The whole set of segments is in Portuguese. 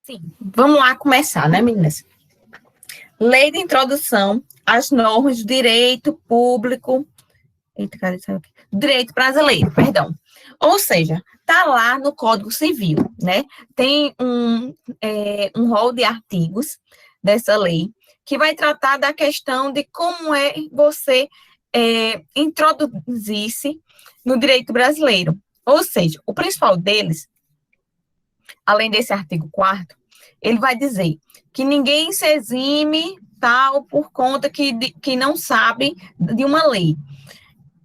Sim, vamos lá começar, né, meninas? Lei de introdução às normas do direito público, direito brasileiro, perdão. Ou seja, está lá no Código Civil, né? Tem um rol de artigos dessa lei que vai tratar da questão de como é você introduzir-se no direito brasileiro. Ou seja, o principal deles, além desse artigo 4º, ele vai dizer que ninguém se exime tal por conta que não sabe de uma lei.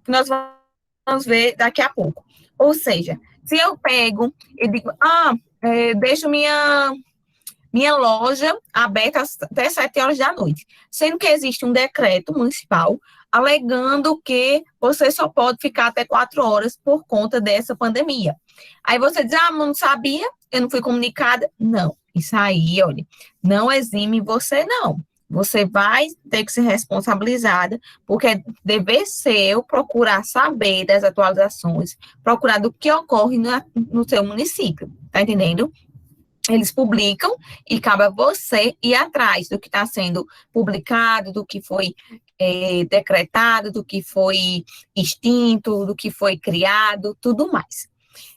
Nós vamos ver daqui a pouco. Ou seja, se eu pego e digo, deixo minha loja aberta até 7 horas da noite, sendo que existe um decreto municipal alegando que você só pode ficar até 4 horas por conta dessa pandemia. Aí você diz, mas não sabia, eu não fui comunicada. Não, isso aí, olha, não exime você, não. Você vai ter que ser responsabilizada, porque é dever seu procurar saber das atualizações, procurar do que ocorre no seu município, tá entendendo? Eles publicam e cabe a você ir atrás do que está sendo publicado, do que foi decretado, do que foi extinto, do que foi criado, tudo mais.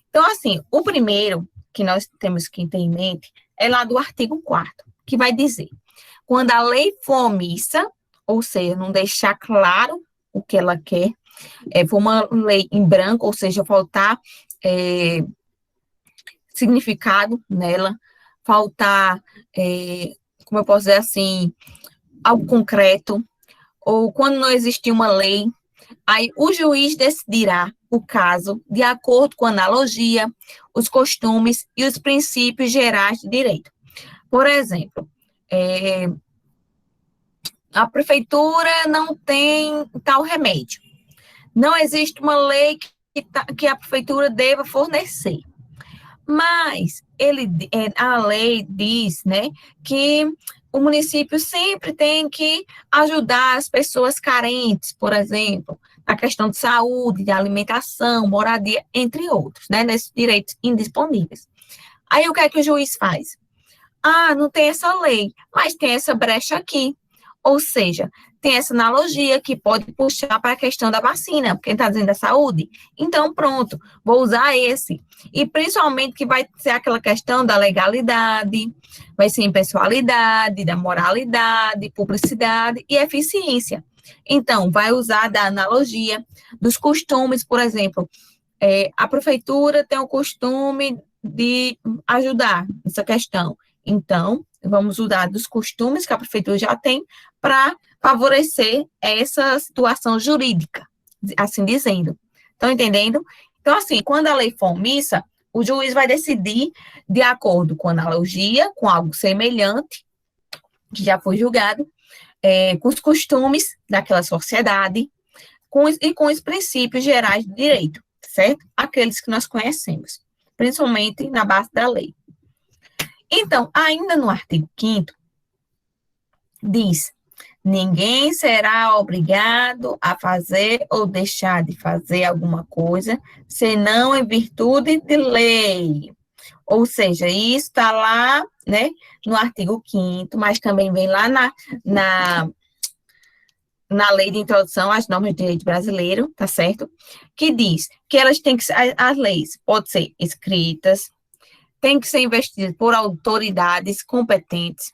Então, assim, o primeiro que nós temos que ter em mente é lá do artigo 4º, que vai dizer, quando a lei for omissa, ou seja, não deixar claro o que ela quer, for uma lei em branco, ou seja, faltar significado nela, faltar, como eu posso dizer assim, algo concreto, ou quando não existir uma lei, aí o juiz decidirá o caso de acordo com a analogia, os costumes e os princípios gerais de direito. Por exemplo, a prefeitura não tem tal remédio. Não existe uma lei que a prefeitura deva fornecer. Mas a lei diz, né, que o município sempre tem que ajudar as pessoas carentes, por exemplo, na questão de saúde, de alimentação, moradia, entre outros, né, nesses direitos indisponíveis. Aí o que é que o juiz faz? Não tem essa lei, mas tem essa brecha aqui. Ou seja, tem essa analogia que pode puxar para a questão da vacina, porque está dizendo da saúde. Então, pronto, vou usar esse. E principalmente que vai ser aquela questão da legalidade, vai ser impessoalidade, da moralidade, publicidade e eficiência. Então, vai usar da analogia dos costumes, por exemplo, a prefeitura tem o costume de ajudar nessa questão. Então, vamos usar dos costumes que a prefeitura já tem para favorecer essa situação jurídica, assim dizendo. Estão entendendo? Então, assim, quando a lei for omissa, o juiz vai decidir de acordo com a analogia, com algo semelhante, que já foi julgado, com os costumes daquela sociedade e com os princípios gerais do direito, certo? Aqueles que nós conhecemos, principalmente na base da lei. Então, ainda no artigo 5º, diz, ninguém será obrigado a fazer ou deixar de fazer alguma coisa, senão em virtude de lei. Ou seja, isso está lá, né, no artigo 5º, mas também vem lá na lei de introdução às normas de direito brasileiro, tá certo? Que diz que elas têm que as leis podem ser escritas, têm que ser investidas por autoridades competentes,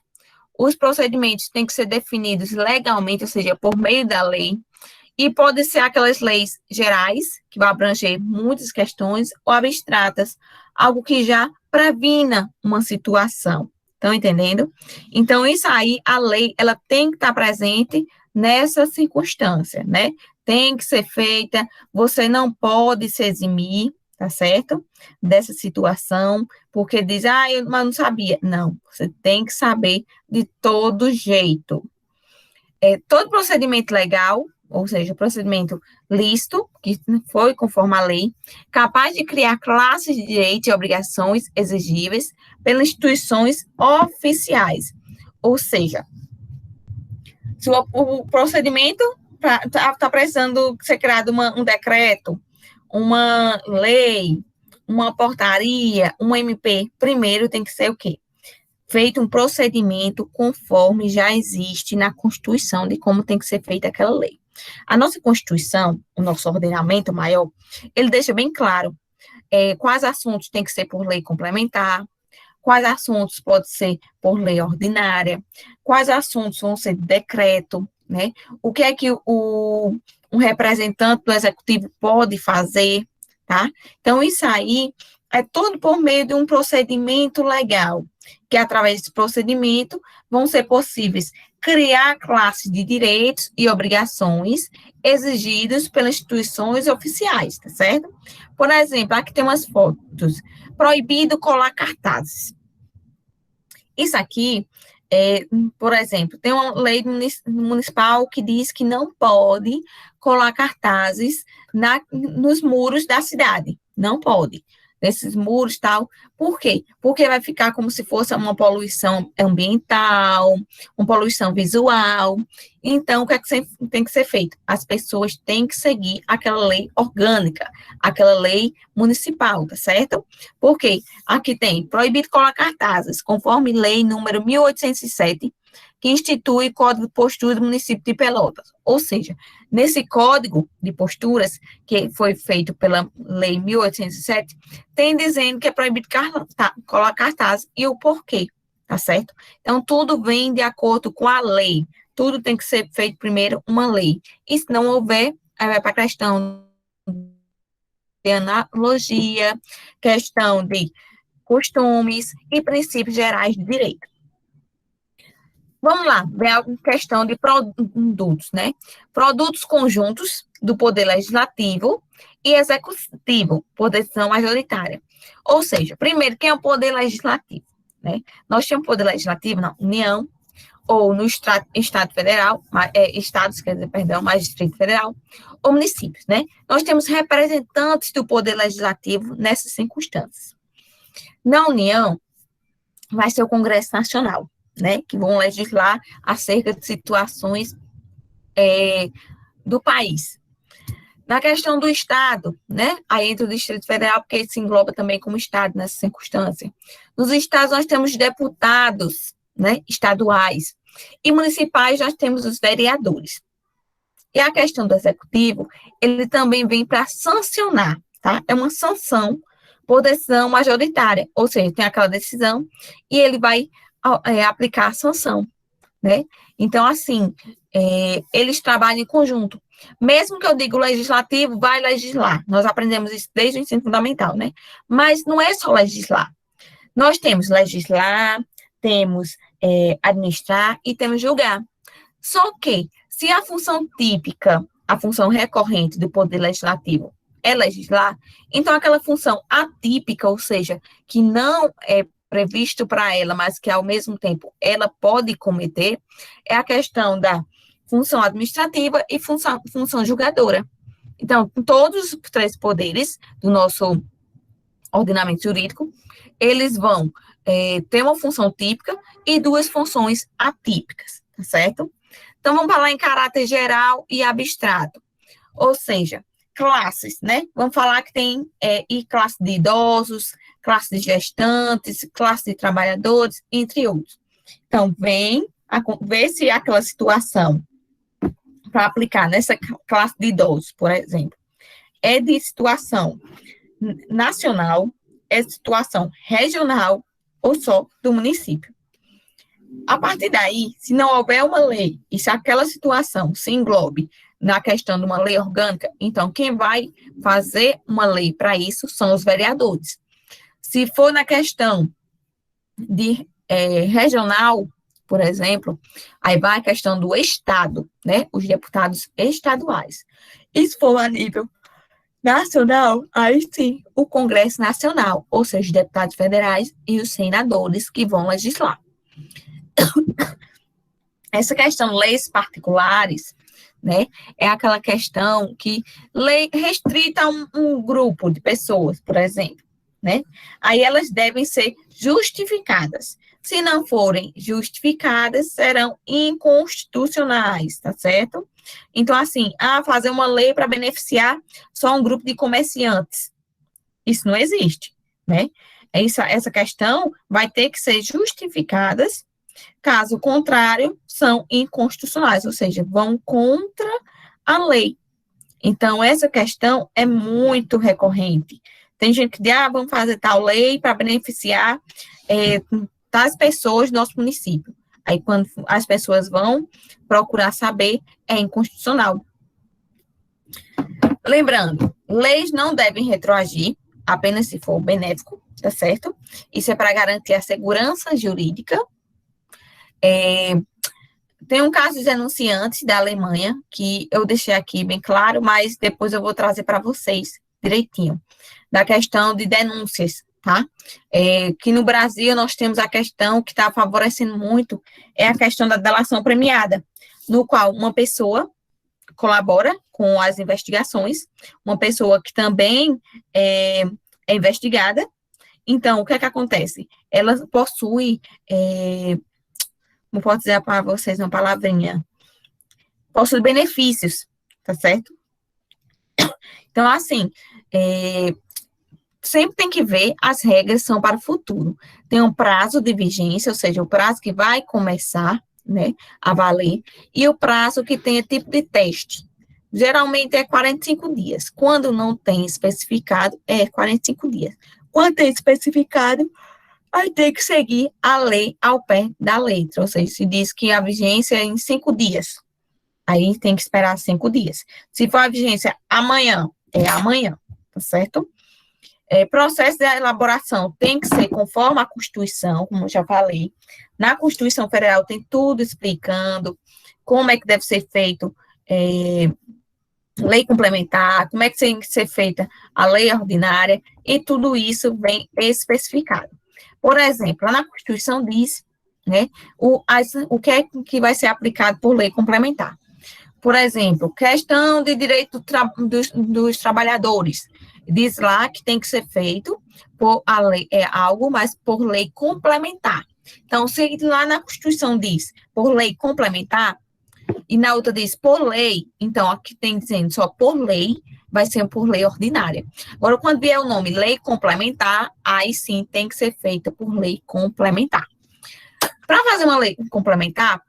os procedimentos têm que ser definidos legalmente, ou seja, por meio da lei, e pode ser aquelas leis gerais, que vão abranger muitas questões, ou abstratas, algo que já previna uma situação. Estão entendendo? Então, isso aí, a lei, ela tem que estar presente nessa circunstância, né? Tem que ser feita, você não pode se eximir, tá certo? Dessa situação, porque diz, mas não sabia. Não, você tem que saber de todo jeito. Todo procedimento legal, ou seja, procedimento lícito, que foi conforme a lei, capaz de criar classes de direitos e obrigações exigíveis pelas instituições oficiais. Ou seja, se o procedimento está precisando ser criado um decreto, uma lei, uma portaria, um MP, primeiro tem que ser o quê? feito um procedimento conforme já existe na Constituição de como tem que ser feita aquela lei. A nossa Constituição, o nosso ordenamento maior, ele deixa bem claro quais assuntos tem que ser por lei complementar, quais assuntos pode ser por lei ordinária, quais assuntos vão ser de decreto, né? O que é que um representante do executivo pode fazer, tá? Então, isso aí é todo por meio de um procedimento legal, que através desse procedimento vão ser possíveis criar classes de direitos e obrigações exigidos pelas instituições oficiais, tá certo? Por exemplo, aqui tem umas fotos. Proibido colar cartazes. Isso aqui, por exemplo, tem uma lei municipal que diz que não pode colar cartazes nos muros da cidade. Não pode. Nesses muros e tal. Por quê? Porque vai ficar como se fosse uma poluição ambiental, uma poluição visual. Então, o que é que tem que ser feito? As pessoas têm que seguir aquela lei orgânica, aquela lei municipal, tá certo? Porque aqui tem proibido colar cartazes, conforme lei número 1807, que institui o Código de Postura do município de Pelotas. Ou seja, nesse Código de Posturas, que foi feito pela lei 1807, tem dizendo que é proibido colar cartazes e o porquê, tá certo? Então, tudo vem de acordo com a lei. Tudo tem que ser feito primeiro uma lei. E se não houver, aí vai para a questão de analogia, questão de costumes e princípios gerais de direito. Vamos lá, ver a questão de produtos, né? Produtos conjuntos do Poder Legislativo e Executivo, por decisão majoritária. Ou seja, primeiro, quem é o Poder Legislativo? Né? Nós temos Poder Legislativo na União, ou no Estado Federal, Estados, quer dizer, perdão, mais Distrito Federal, ou municípios, né? Nós temos representantes do Poder Legislativo nessas circunstâncias. Na União, vai ser o Congresso Nacional, né, que vão legislar acerca de situações do país. Na questão do Estado, né, aí entra o Distrito Federal, porque se engloba também como Estado nessa circunstância. Nos estados nós temos deputados, né, estaduais, e municipais nós temos os vereadores. E a questão do Executivo, ele também vem para sancionar, tá? É uma sanção por decisão majoritária, ou seja, tem aquela decisão e ele vai aplicar a sanção, né? Então, assim, eles trabalham em conjunto. Mesmo que eu diga o legislativo vai legislar, nós aprendemos isso desde o ensino fundamental, né? Mas não é só legislar. Nós temos legislar, temos administrar e temos julgar. Só que, se a função típica, a função recorrente do Poder Legislativo é legislar, então aquela função atípica, ou seja, que não é previsto para ela, mas que ao mesmo tempo ela pode cometer, é a questão da função administrativa e função julgadora. Então, todos os três poderes do nosso ordenamento jurídico, eles vão ter uma função típica e duas funções atípicas, tá certo? Então, vamos falar em caráter geral e abstrato. Ou seja, classes, né? Vamos falar que tem classe de idosos, classe de gestantes, classe de trabalhadores, entre outros. Então, ver se aquela situação para aplicar nessa classe de idosos, por exemplo, é de situação nacional, é de situação regional ou só do município. A partir daí, se não houver uma lei e se aquela situação se englobe na questão de uma lei orgânica, então quem vai fazer uma lei para isso são os vereadores. Se for na questão de regional, por exemplo, aí vai a questão do Estado, né? Os deputados estaduais. E se for a nível nacional, aí sim, o Congresso Nacional, ou seja, os deputados federais e os senadores que vão legislar. Essa questão leis particulares, né, é aquela questão que lei restrita a um grupo de pessoas, por exemplo, né? Aí elas devem ser justificadas. Se não forem justificadas, serão inconstitucionais, tá certo? Então, assim, fazer uma lei para beneficiar só um grupo de comerciantes. Isso não existe, né? essa questão vai ter que ser justificadas, caso contrário, são inconstitucionais, ou seja, vão contra a lei. Então, essa questão é muito recorrente. Tem gente que diz, vamos fazer tal lei para beneficiar tais pessoas do nosso município. Aí, quando as pessoas vão procurar saber, é inconstitucional. Lembrando, leis não devem retroagir, apenas se for benéfico, tá certo? Isso é para garantir a segurança jurídica. Tem um caso de denunciantes da Alemanha, que eu deixei aqui bem claro, mas depois eu vou trazer para vocês direitinho, da questão de denúncias, tá? Que no Brasil nós temos a questão que está favorecendo muito, é a questão da delação premiada, no qual uma pessoa colabora com as investigações, uma pessoa que também é investigada. Então, o que é que acontece? Ela possui, não posso dizer para vocês uma palavrinha, possui benefícios, tá certo? Então, assim, sempre tem que ver, as regras são para o futuro. Tem um prazo de vigência, ou seja, o prazo que vai começar, né, a valer, e o prazo que tem tipo de teste. Geralmente é 45 dias. Quando não tem especificado, é 45 dias. Quando tem especificado, aí tem que seguir a lei ao pé da letra. Ou seja, se diz que a vigência é em 5 dias. Aí tem que esperar 5 dias. Se for a vigência amanhã, é amanhã, tá certo? Processo de elaboração tem que ser conforme a Constituição, como eu já falei. Na Constituição Federal tem tudo explicando como é que deve ser feito lei complementar, como é que tem que ser feita a lei ordinária, e tudo isso vem especificado. Por exemplo, na Constituição diz, né, o que é que vai ser aplicado por lei complementar. Por exemplo, questão de direito dos trabalhadores. Diz lá que tem que ser feito por a lei, algo, mas por lei complementar. Então, se lá na Constituição diz por lei complementar, e na outra diz por lei, então aqui tem dizendo só por lei, vai ser por lei ordinária. Agora, quando vier o nome lei complementar, aí sim tem que ser feita por lei complementar. Para fazer uma lei complementar,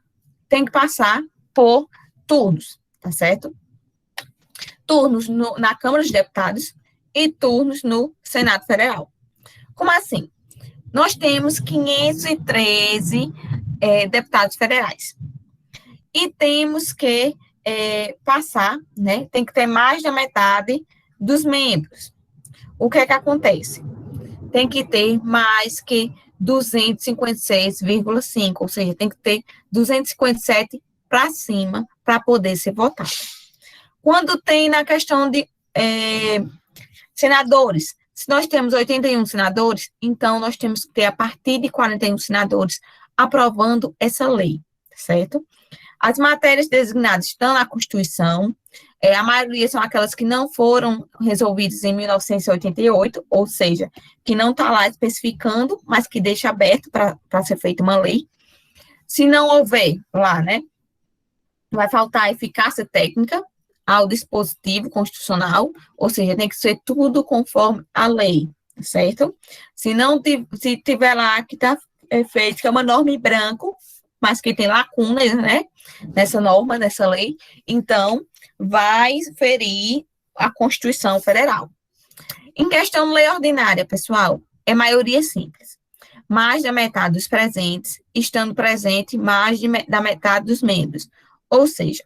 tem que passar por turnos, tá certo? Turnos na Câmara dos Deputados e turnos no Senado Federal. Como assim? Nós temos 513 deputados federais. E temos que passar, né? Tem que ter mais da metade dos membros. O que é que acontece? Tem que ter mais que 256,5, ou seja, tem que ter 257 para cima para poder ser votado. Quando tem na questão de senadores, se nós temos 81 senadores, então nós temos que ter a partir de 41 senadores aprovando essa lei, certo? As matérias designadas estão na Constituição, a maioria são aquelas que não foram resolvidas em 1988, ou seja, que não está lá especificando, mas que deixa aberto para ser feita uma lei. Se não houver lá, né, vai faltar eficácia técnica ao dispositivo constitucional, ou seja, tem que ser tudo conforme a lei, certo? Se tiver lá que está feito, que é uma norma em branco, mas que tem lacunas, né, nessa norma, nessa lei, então vai ferir a Constituição Federal. Em questão de lei ordinária, pessoal, é maioria simples. Mais da metade dos presentes, estando presente mais da metade dos membros. Ou seja,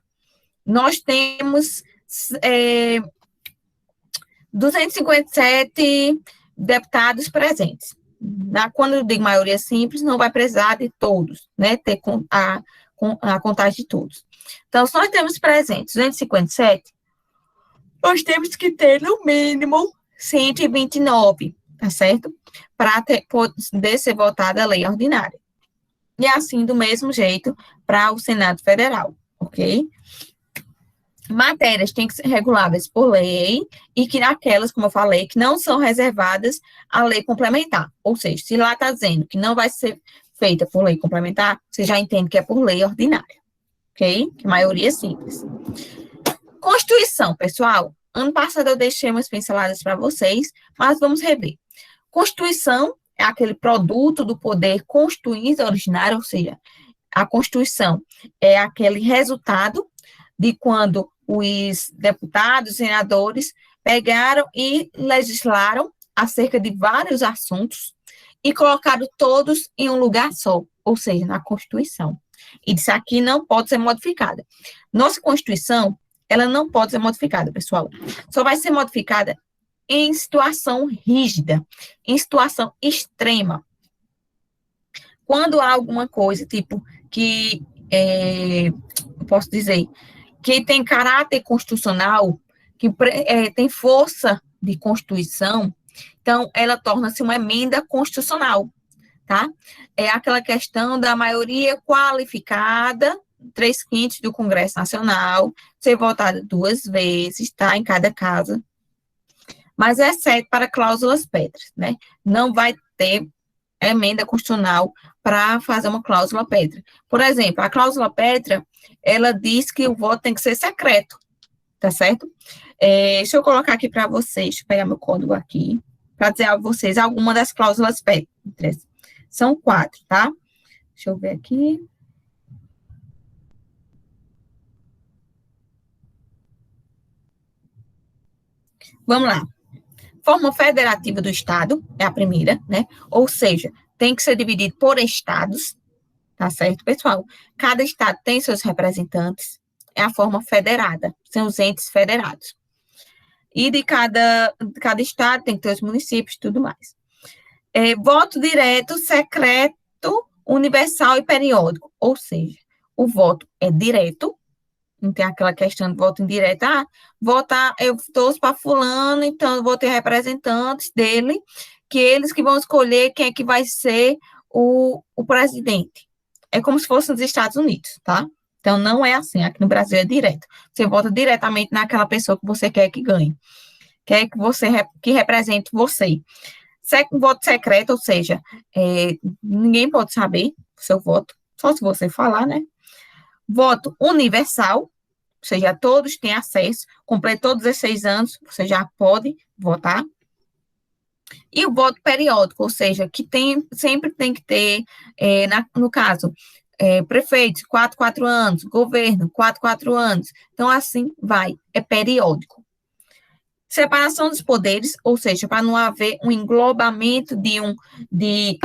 nós temos 257 deputados presentes. Quando eu digo maioria simples, não vai precisar de todos, né? Ter a contagem de todos. Então, se nós temos presentes 257, nós temos que ter, no mínimo, 129, tá certo? Para poder ser votada a lei ordinária. E assim, do mesmo jeito, para o Senado Federal, ok? Matérias têm que ser reguláveis por lei e que aquelas, como eu falei, que não são reservadas à lei complementar. Ou seja, se lá está dizendo que não vai ser feita por lei complementar, você já entende que é por lei ordinária, ok? Que maioria é simples. Constituição, pessoal. Ano passado eu deixei umas pinceladas para vocês, mas vamos rever. Constituição é aquele produto do poder constituinte originário, ou seja, a Constituição é aquele resultado de quando os deputados, senadores pegaram e legislaram acerca de vários assuntos e colocaram todos em um lugar só, ou seja, na Constituição. E isso aqui não pode ser modificada. Nossa Constituição, ela não pode ser modificada, pessoal. Só vai ser modificada em situação rígida, em situação extrema. Quando há alguma coisa, tipo, que, eu posso dizer, que tem caráter constitucional, que tem força de Constituição, então, ela torna-se uma emenda constitucional, tá? É aquela questão da maioria qualificada, 3/5 do Congresso Nacional, ser votada 2 vezes, tá? Em cada casa, mas exceto para cláusulas pétreas, né? Não vai ter emenda constitucional para fazer uma cláusula pétrea. Por exemplo, a cláusula pétrea, ela diz que o voto tem que ser secreto, tá certo? Deixa eu colocar aqui para vocês, deixa eu pegar meu código aqui, para dizer a vocês alguma das cláusulas pétreas. São 4, tá? Deixa eu ver aqui. Vamos lá. Forma federativa do Estado, é a primeira, né? Ou seja, tem que ser dividido por estados, tá certo, pessoal? Cada estado tem seus representantes, é a forma federada, são os entes federados. E de cada estado tem que ter os municípios e tudo mais. Voto direto, secreto, universal e periódico, ou seja, o voto é direto, não tem aquela questão de voto indireto, votar, eu torço para fulano, então eu vou ter representantes dele, que eles que vão escolher quem é que vai ser o presidente. É como se fosse nos Estados Unidos, tá? Então, não é assim, aqui no Brasil é direto. Você vota diretamente naquela pessoa que você quer que ganhe, quer que represente você. Voto secreto, ou seja, ninguém pode saber o seu voto, só se você falar, né? Voto universal, ou seja, todos têm acesso, completou 16 anos, você já pode votar. E o voto periódico, ou seja, que sempre tem que ter, no caso, prefeito, 4 anos, governo, 4 anos. Então, assim vai, é periódico. Separação dos poderes, ou seja, para não haver um englobamento de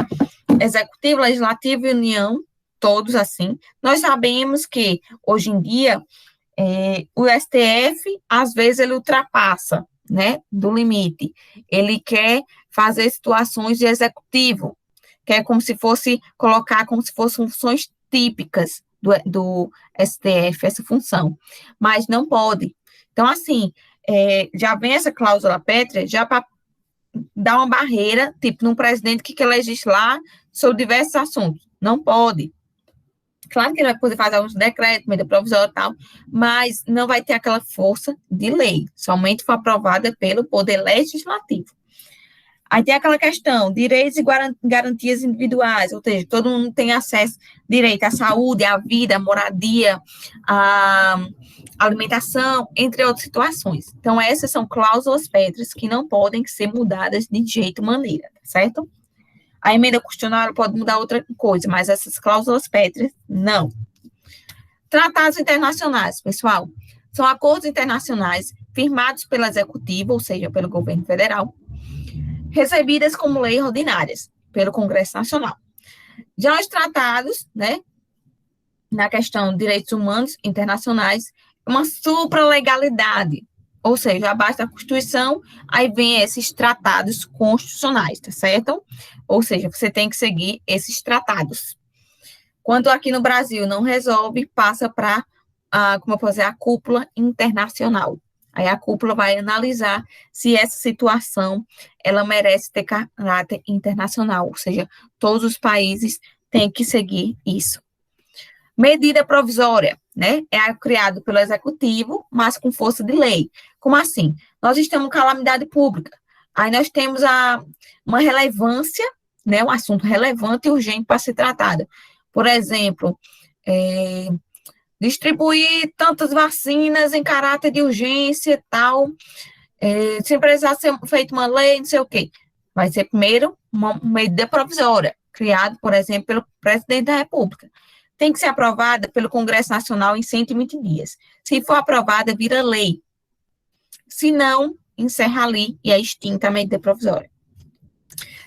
executivo, legislativo e união, todos assim. Nós sabemos que, hoje em dia, o STF, às vezes, ele ultrapassa, né, do limite. Ele quer fazer situações de executivo, que é como se fosse, colocar como se fossem funções típicas do STF, essa função. Mas não pode. Então, assim, já vem essa cláusula pétrea, já para dar uma barreira, tipo, num presidente que quer legislar sobre diversos assuntos. Não pode. Claro que ele vai poder fazer alguns decretos, medida provisória e tal, mas não vai ter aquela força de lei, somente foi aprovada pelo Poder Legislativo. Aí tem aquela questão, direitos e garantias individuais, ou seja, todo mundo tem acesso, direito à saúde, à vida, à moradia, à alimentação, entre outras situações. Então, essas são cláusulas pétreas que não podem ser mudadas de jeito maneira, certo? A emenda constitucional pode mudar outra coisa, mas essas cláusulas pétreas, não. Tratados internacionais, pessoal, são acordos internacionais firmados pelo Executivo, ou seja, pelo governo federal, recebidas como leis ordinárias pelo Congresso Nacional. Já os tratados, né, na questão de direitos humanos internacionais, é uma supralegalidade, ou seja, abaixo da Constituição, aí vem esses tratados constitucionais, tá certo? Ou seja, você tem que seguir esses tratados. Quando aqui no Brasil não resolve, passa para, como eu posso dizer, a cúpula internacional. Aí a cúpula vai analisar se essa situação, ela merece ter caráter internacional, ou seja, todos os países têm que seguir isso. Medida provisória, né? É criado pelo Executivo, mas com força de lei. Como assim? Nós estamos em calamidade pública. Aí nós temos uma relevância, né? Um assunto relevante e urgente para ser tratado. Por exemplo, distribuir tantas vacinas em caráter de urgência e tal, sem precisar ser feita uma lei, não sei o quê. Vai ser primeiro uma medida provisória, criada, por exemplo, pelo presidente da República. Tem que ser aprovada pelo Congresso Nacional em 120 dias. Se for aprovada, vira lei. Se não, encerra ali e é extinta a medida provisória.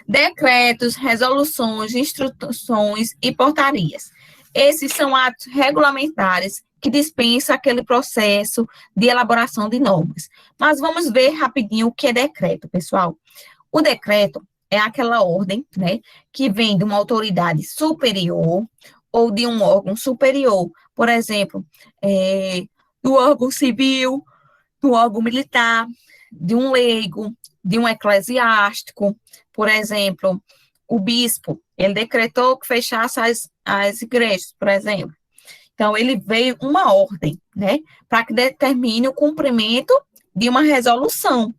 Decretos, resoluções, instruções e portarias. Esses são atos regulamentares que dispensam aquele processo de elaboração de normas. Mas vamos ver rapidinho o que é decreto, pessoal. O decreto é aquela ordem, né, que vem de uma autoridade superior ou de um órgão superior, por exemplo, do órgão civil, do órgão militar, de um leigo, de um eclesiástico. Por exemplo, o bispo, ele decretou que fechasse as igrejas, por exemplo. Então, ele veio uma ordem, né, para que determine o cumprimento de uma resolução,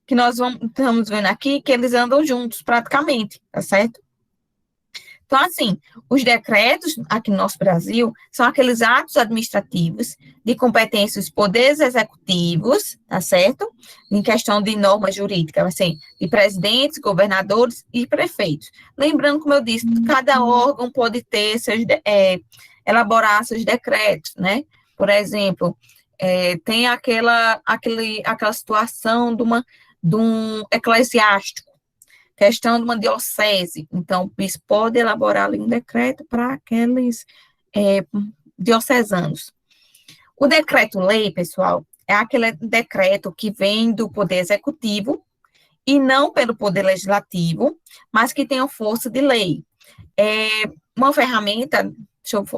que nós estamos vendo aqui, que eles andam juntos praticamente, tá certo? Então, assim, os decretos aqui no nosso Brasil são aqueles atos administrativos de competência dos poderes executivos, tá certo? Em questão de norma jurídica, assim, de presidentes, governadores e prefeitos. Lembrando, como eu disse, cada órgão pode ter elaborar seus decretos, né? Por exemplo, tem aquela situação de um eclesiástico, questão de uma diocese. Então, o bispo pode elaborar ali um decreto para aqueles diocesanos. O decreto-lei, pessoal, é aquele decreto que vem do Poder Executivo e não pelo Poder Legislativo, mas que tem a força de lei. É uma ferramenta,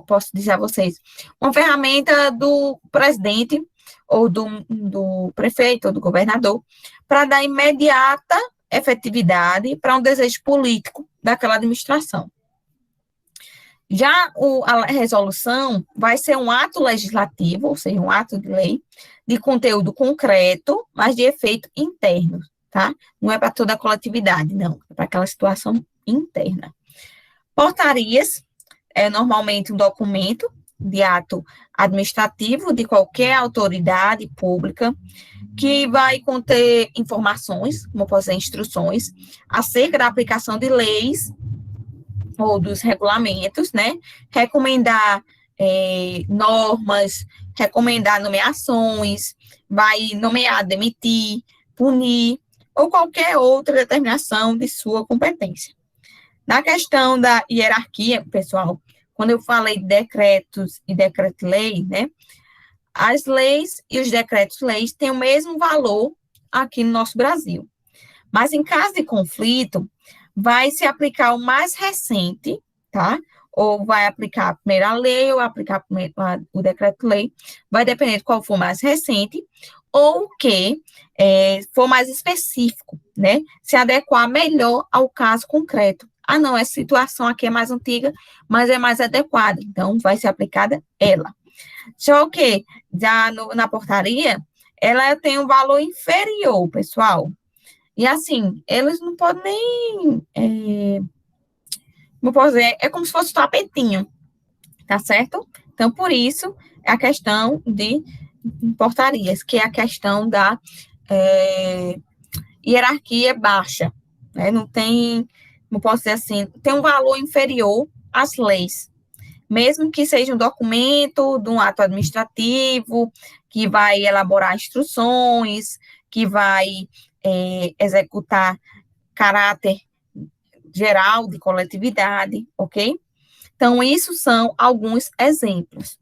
posso dizer a vocês, uma ferramenta do presidente ou do prefeito ou do governador para dar imediata efetividade para um desejo político daquela administração. Já a resolução vai ser um ato legislativo, ou seja, um ato de lei, de conteúdo concreto, mas de efeito interno, tá? Não é para toda a coletividade, não, é para aquela situação interna. Portarias é normalmente um documento de ato administrativo de qualquer autoridade pública que vai conter informações, como posso dizer, instruções, acerca da aplicação de leis ou dos regulamentos, né? Recomendar normas, recomendar nomeações, vai nomear, demitir, punir, ou qualquer outra determinação de sua competência. Na questão da hierarquia, pessoal, quando eu falei de decretos e decreto-lei, né? As leis e os decretos-leis têm o mesmo valor aqui no nosso Brasil. Mas em caso de conflito, vai se aplicar o mais recente, tá? Ou vai aplicar a primeira lei, ou aplicar o decreto-lei, vai depender de qual for mais recente, ou o que for mais específico, né? Se adequar melhor ao caso concreto. Ah, não, essa situação aqui é mais antiga, mas é mais adequada, então vai ser aplicada ela. Só que, já na portaria, ela tem um valor inferior, pessoal. E assim, eles não podem nem. Como posso dizer, é como se fosse um tapetinho, tá certo? Então, por isso, é a questão de portarias, que é a questão da hierarquia baixa, né? Não tem, como posso dizer assim, tem um valor inferior às leis. Mesmo que seja um documento de um ato administrativo, que vai elaborar instruções, que vai executar caráter geral de coletividade, ok? Então, isso são alguns exemplos.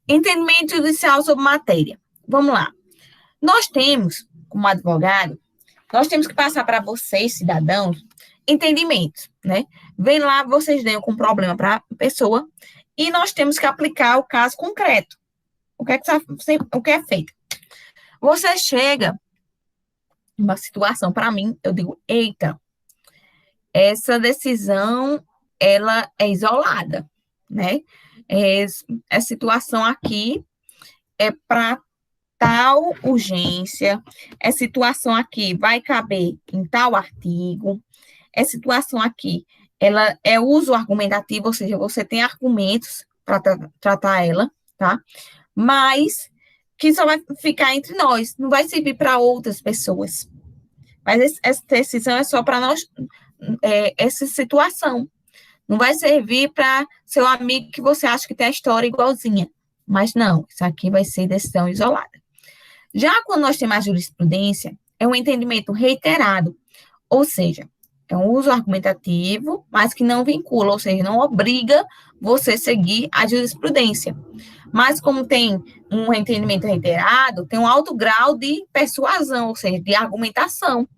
Entendimento judicial sobre matéria. Vamos lá. Nós temos, como advogado, nós temos que passar para vocês, cidadãos, entendimentos, né? Vem lá, vocês dão com problema para a pessoa e nós temos que aplicar o caso concreto. O que é feito? Você chega uma situação, para mim, eu digo, eita, essa decisão, ela é isolada, né? A situação aqui é para tal urgência, essa situação aqui vai caber em tal artigo, essa situação aqui, ela é uso argumentativo, ou seja, você tem argumentos para tratar ela, tá? Mas que só vai ficar entre nós, não vai servir para outras pessoas. Mas essa decisão é só para nós, essa situação. Não vai servir para seu amigo que você acha que tem a história igualzinha. Mas não, isso aqui vai ser decisão isolada. Já quando nós temos a jurisprudência, é um entendimento reiterado, ou seja, é um uso argumentativo, mas que não vincula, ou seja, não obriga você a seguir a jurisprudência. Mas como tem um entendimento reiterado, tem um alto grau de persuasão, ou seja, de argumentação.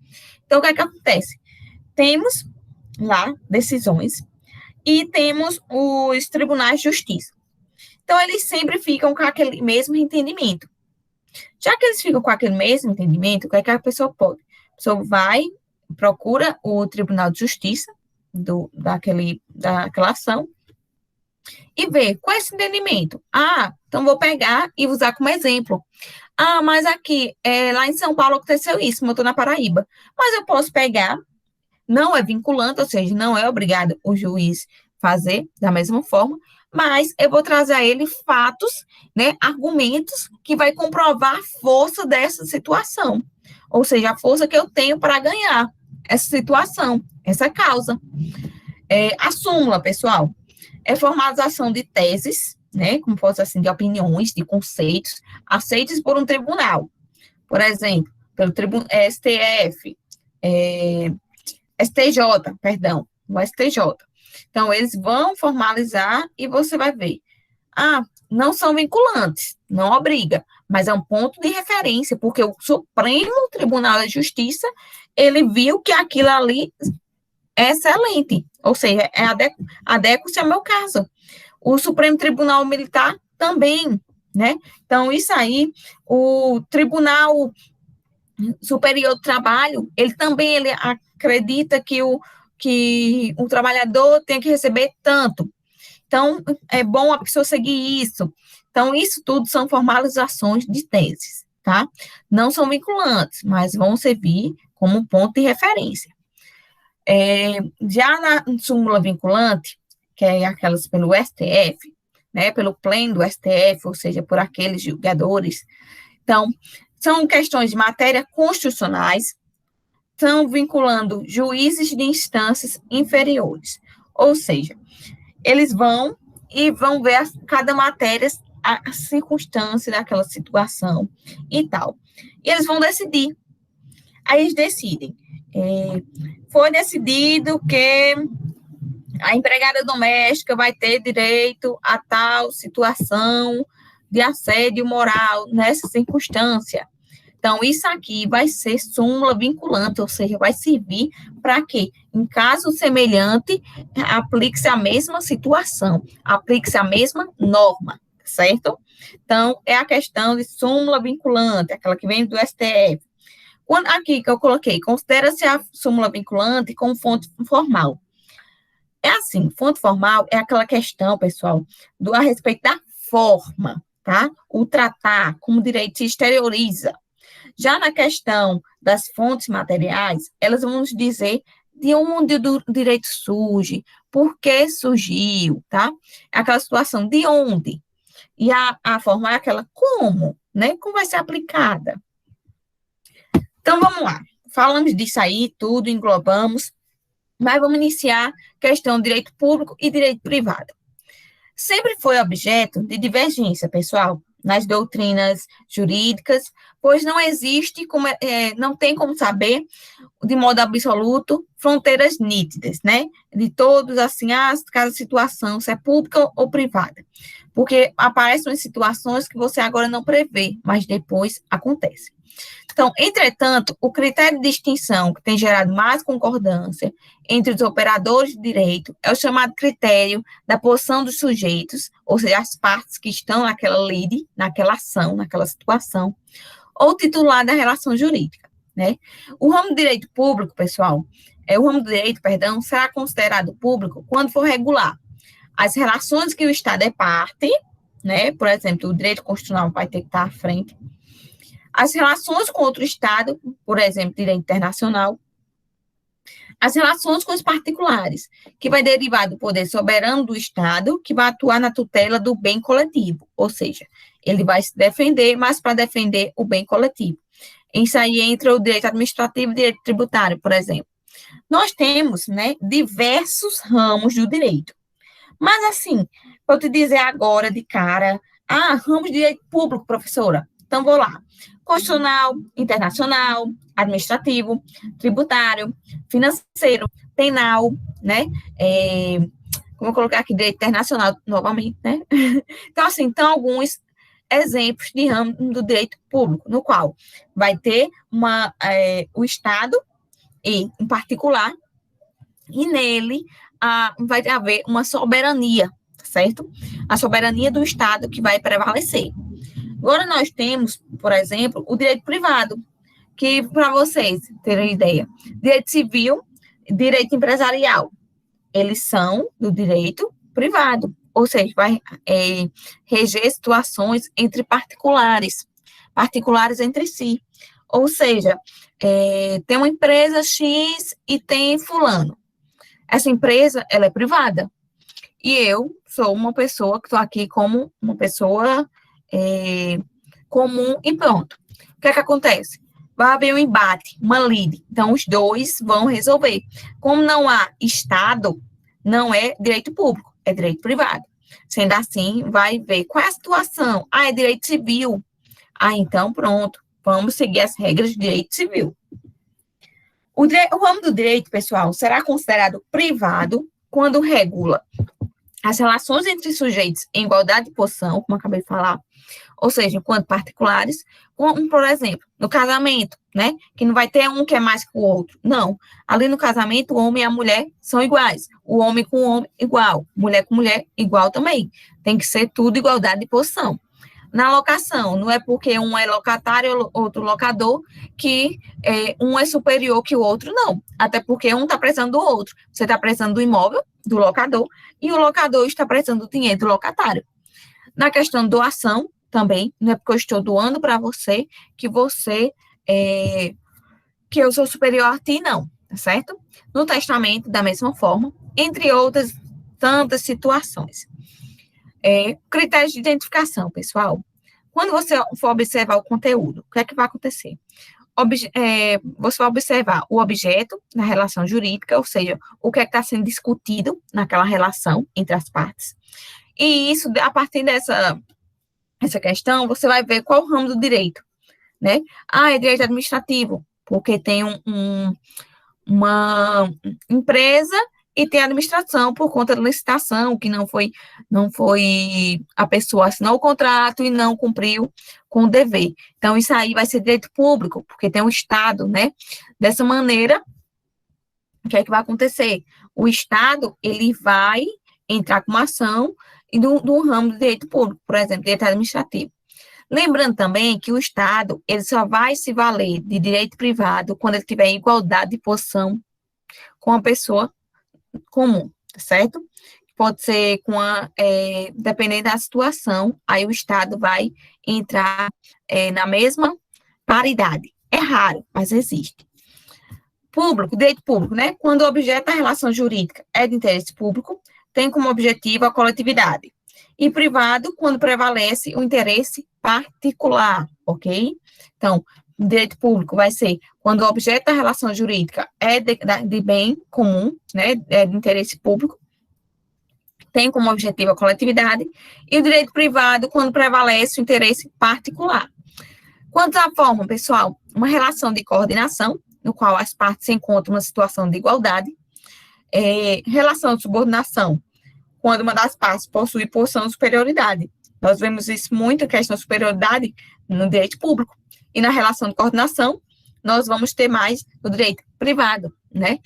Então, o que é que acontece? Temos lá decisões e temos os tribunais de justiça. Então, eles sempre ficam com aquele mesmo entendimento. Já que eles ficam com aquele mesmo entendimento, o que é que a pessoa pode? A pessoa vai, procura o Tribunal de Justiça daquela ação e vê qual é esse entendimento. Então vou pegar e usar como exemplo. Mas aqui, lá em São Paulo aconteceu isso, eu estou na Paraíba. Mas eu posso pegar, não é vinculante, ou seja, não é obrigado o juiz fazer da mesma forma, mas eu vou trazer a ele fatos, né, argumentos que vai comprovar a força dessa situação. Ou seja, a força que eu tenho para ganhar essa situação, essa causa. A súmula, pessoal, é formalização de teses, né, como fosse assim, de opiniões, de conceitos, aceitos por um tribunal. Por exemplo, pelo STF, STJ, perdão, o STJ. Então, eles vão formalizar e você vai ver. Não são vinculantes, não obriga, mas é um ponto de referência, porque o Supremo Tribunal da Justiça, ele viu que aquilo ali é excelente, ou seja, adequa-se ao meu caso. O Supremo Tribunal Militar também, né? Então, isso aí, o Tribunal Superior do Trabalho, ele acredita que o trabalhador tem que receber tanto. Então, é bom a pessoa seguir isso. Então, isso tudo são formalizações de teses, tá? Não são vinculantes, mas vão servir como um ponto de referência. Já na súmula vinculante, que é aquelas pelo STF, né, pelo pleno do STF, ou seja, por aqueles julgadores, então, são questões de matéria constitucionais, estão vinculando juízes de instâncias inferiores, ou seja, eles vão ver cada matéria, a circunstância daquela situação e tal. E eles vão decidir. Aí eles decidem. Foi decidido que a empregada doméstica vai ter direito a tal situação de assédio moral nessa circunstância. Então, isso aqui vai ser súmula vinculante, ou seja, vai servir para que, em caso semelhante, aplique-se a mesma situação, aplique-se a mesma norma, certo? Então, é a questão de súmula vinculante, aquela que vem do STF. Aqui que eu coloquei, considera-se a súmula vinculante como fonte formal. É assim, fonte formal é aquela questão, pessoal, a respeito da forma, tá? O tratar, como o direito se exterioriza. Já na questão das fontes materiais, elas vão nos dizer de onde o direito surge, por que surgiu, tá? É aquela situação de onde. E a forma é aquela como, né? Como vai ser aplicada. Então, vamos lá. Falamos disso aí, tudo, englobamos, mas vamos iniciar a questão de direito público e direito privado. Sempre foi objeto de divergência, pessoal, nas doutrinas jurídicas, pois não existe, não tem como saber, de modo absoluto, fronteiras nítidas, né? De todos, assim, cada situação, se é pública ou privada. Porque aparecem situações que você agora não prevê, mas depois acontece. Então, entretanto, o critério de distinção que tem gerado mais concordância entre os operadores de direito é o chamado critério da posição dos sujeitos, ou seja, as partes que estão naquela lide, naquela ação, naquela situação, ou titular da relação jurídica, né? O ramo do direito público, pessoal, o ramo do direito, perdão, será considerado público quando for regular as relações que o Estado é parte, né? Por exemplo, o direito constitucional vai ter que estar à frente. As relações com outro Estado, por exemplo, direito internacional. As relações com os particulares, que vai derivar do poder soberano do Estado, que vai atuar na tutela do bem coletivo, ou seja, ele vai se defender, mas para defender o bem coletivo. Isso aí entra o direito administrativo e o direito tributário, por exemplo. Nós temos, né, diversos ramos do direito. Mas, assim, vou te dizer agora de cara, ramos de direito público, professora. Então, vou lá. Constitucional, internacional, administrativo, tributário, financeiro, penal, né? Vamos colocar aqui direito internacional novamente, né? Então, assim, estão alguns exemplos de ramo do direito público, no qual vai ter o Estado, e, em particular, e nele vai haver uma soberania, certo? A soberania do Estado que vai prevalecer. Agora nós temos, por exemplo, o direito privado, que, para vocês terem ideia, direito civil, direito empresarial, eles são do direito privado, ou seja, vai reger situações entre particulares entre si. Ou seja, tem uma empresa X e tem fulano. Essa empresa, ela é privada. E eu sou uma pessoa que estou aqui como uma pessoa comum e pronto. O que é que acontece? Vai haver um embate, uma lide. Então, os dois vão resolver. Como não há Estado, não é direito público, é direito privado. Sendo assim, vai ver qual é a situação. É direito civil. Então, pronto. Vamos seguir as regras de direito civil. O ramo do direito, pessoal, será considerado privado quando regula as relações entre sujeitos em igualdade de posição, como eu acabei de falar, ou seja, enquanto particulares, como, por exemplo, no casamento, né, que não vai ter um que é mais que o outro. Não. Ali no casamento, o homem e a mulher são iguais. O homem com o homem, igual. Mulher com mulher, igual também. Tem que ser tudo igualdade de posição. Na locação, não é porque um é locatário, outro locador, que um é superior que o outro, não. Até porque um está precisando do outro. Você está precisando do imóvel, do locador, e o locador está precisando do dinheiro do locatário. Na questão de doação, também, não é porque eu estou doando para você que que eu sou superior a ti, não, tá certo? No testamento, da mesma forma, entre outras tantas situações. Critérios de identificação, pessoal. Quando você for observar o conteúdo, o que é que vai acontecer? Você vai observar o objeto na relação jurídica, ou seja, o que é que está sendo discutido naquela relação entre as partes. E isso, a partir dessa questão, você vai ver qual o ramo do direito, né? É direito administrativo, porque tem uma empresa e tem administração por conta da licitação, que não foi a pessoa assinou o contrato e não cumpriu com o dever. Então, isso aí vai ser direito público, porque tem um Estado, né? Dessa maneira, o que é que vai acontecer? O Estado, ele vai entrar com uma ação do ramo do direito público, por exemplo, direito administrativo. Lembrando também que o Estado, ele só vai se valer de direito privado quando ele tiver igualdade de posição com a pessoa comum, certo? Pode ser dependendo da situação, aí o Estado vai entrar na mesma paridade. É raro, mas existe. Público, direito público, né? Quando o objeto da relação jurídica é de interesse público, tem como objetivo a coletividade. E privado, quando prevalece o interesse particular, ok? Então, direito público vai ser quando o objeto da relação jurídica é de bem comum, né, é de interesse público, tem como objetivo a coletividade, e o direito privado quando prevalece o interesse particular. Quanto à forma, pessoal, uma relação de coordenação, no qual as partes se encontram numa situação de igualdade, relação de subordinação, quando uma das partes possui posição de superioridade. Nós vemos isso muito, a questão de superioridade, no direito público. E na relação de coordenação, nós vamos ter mais no direito privado, né?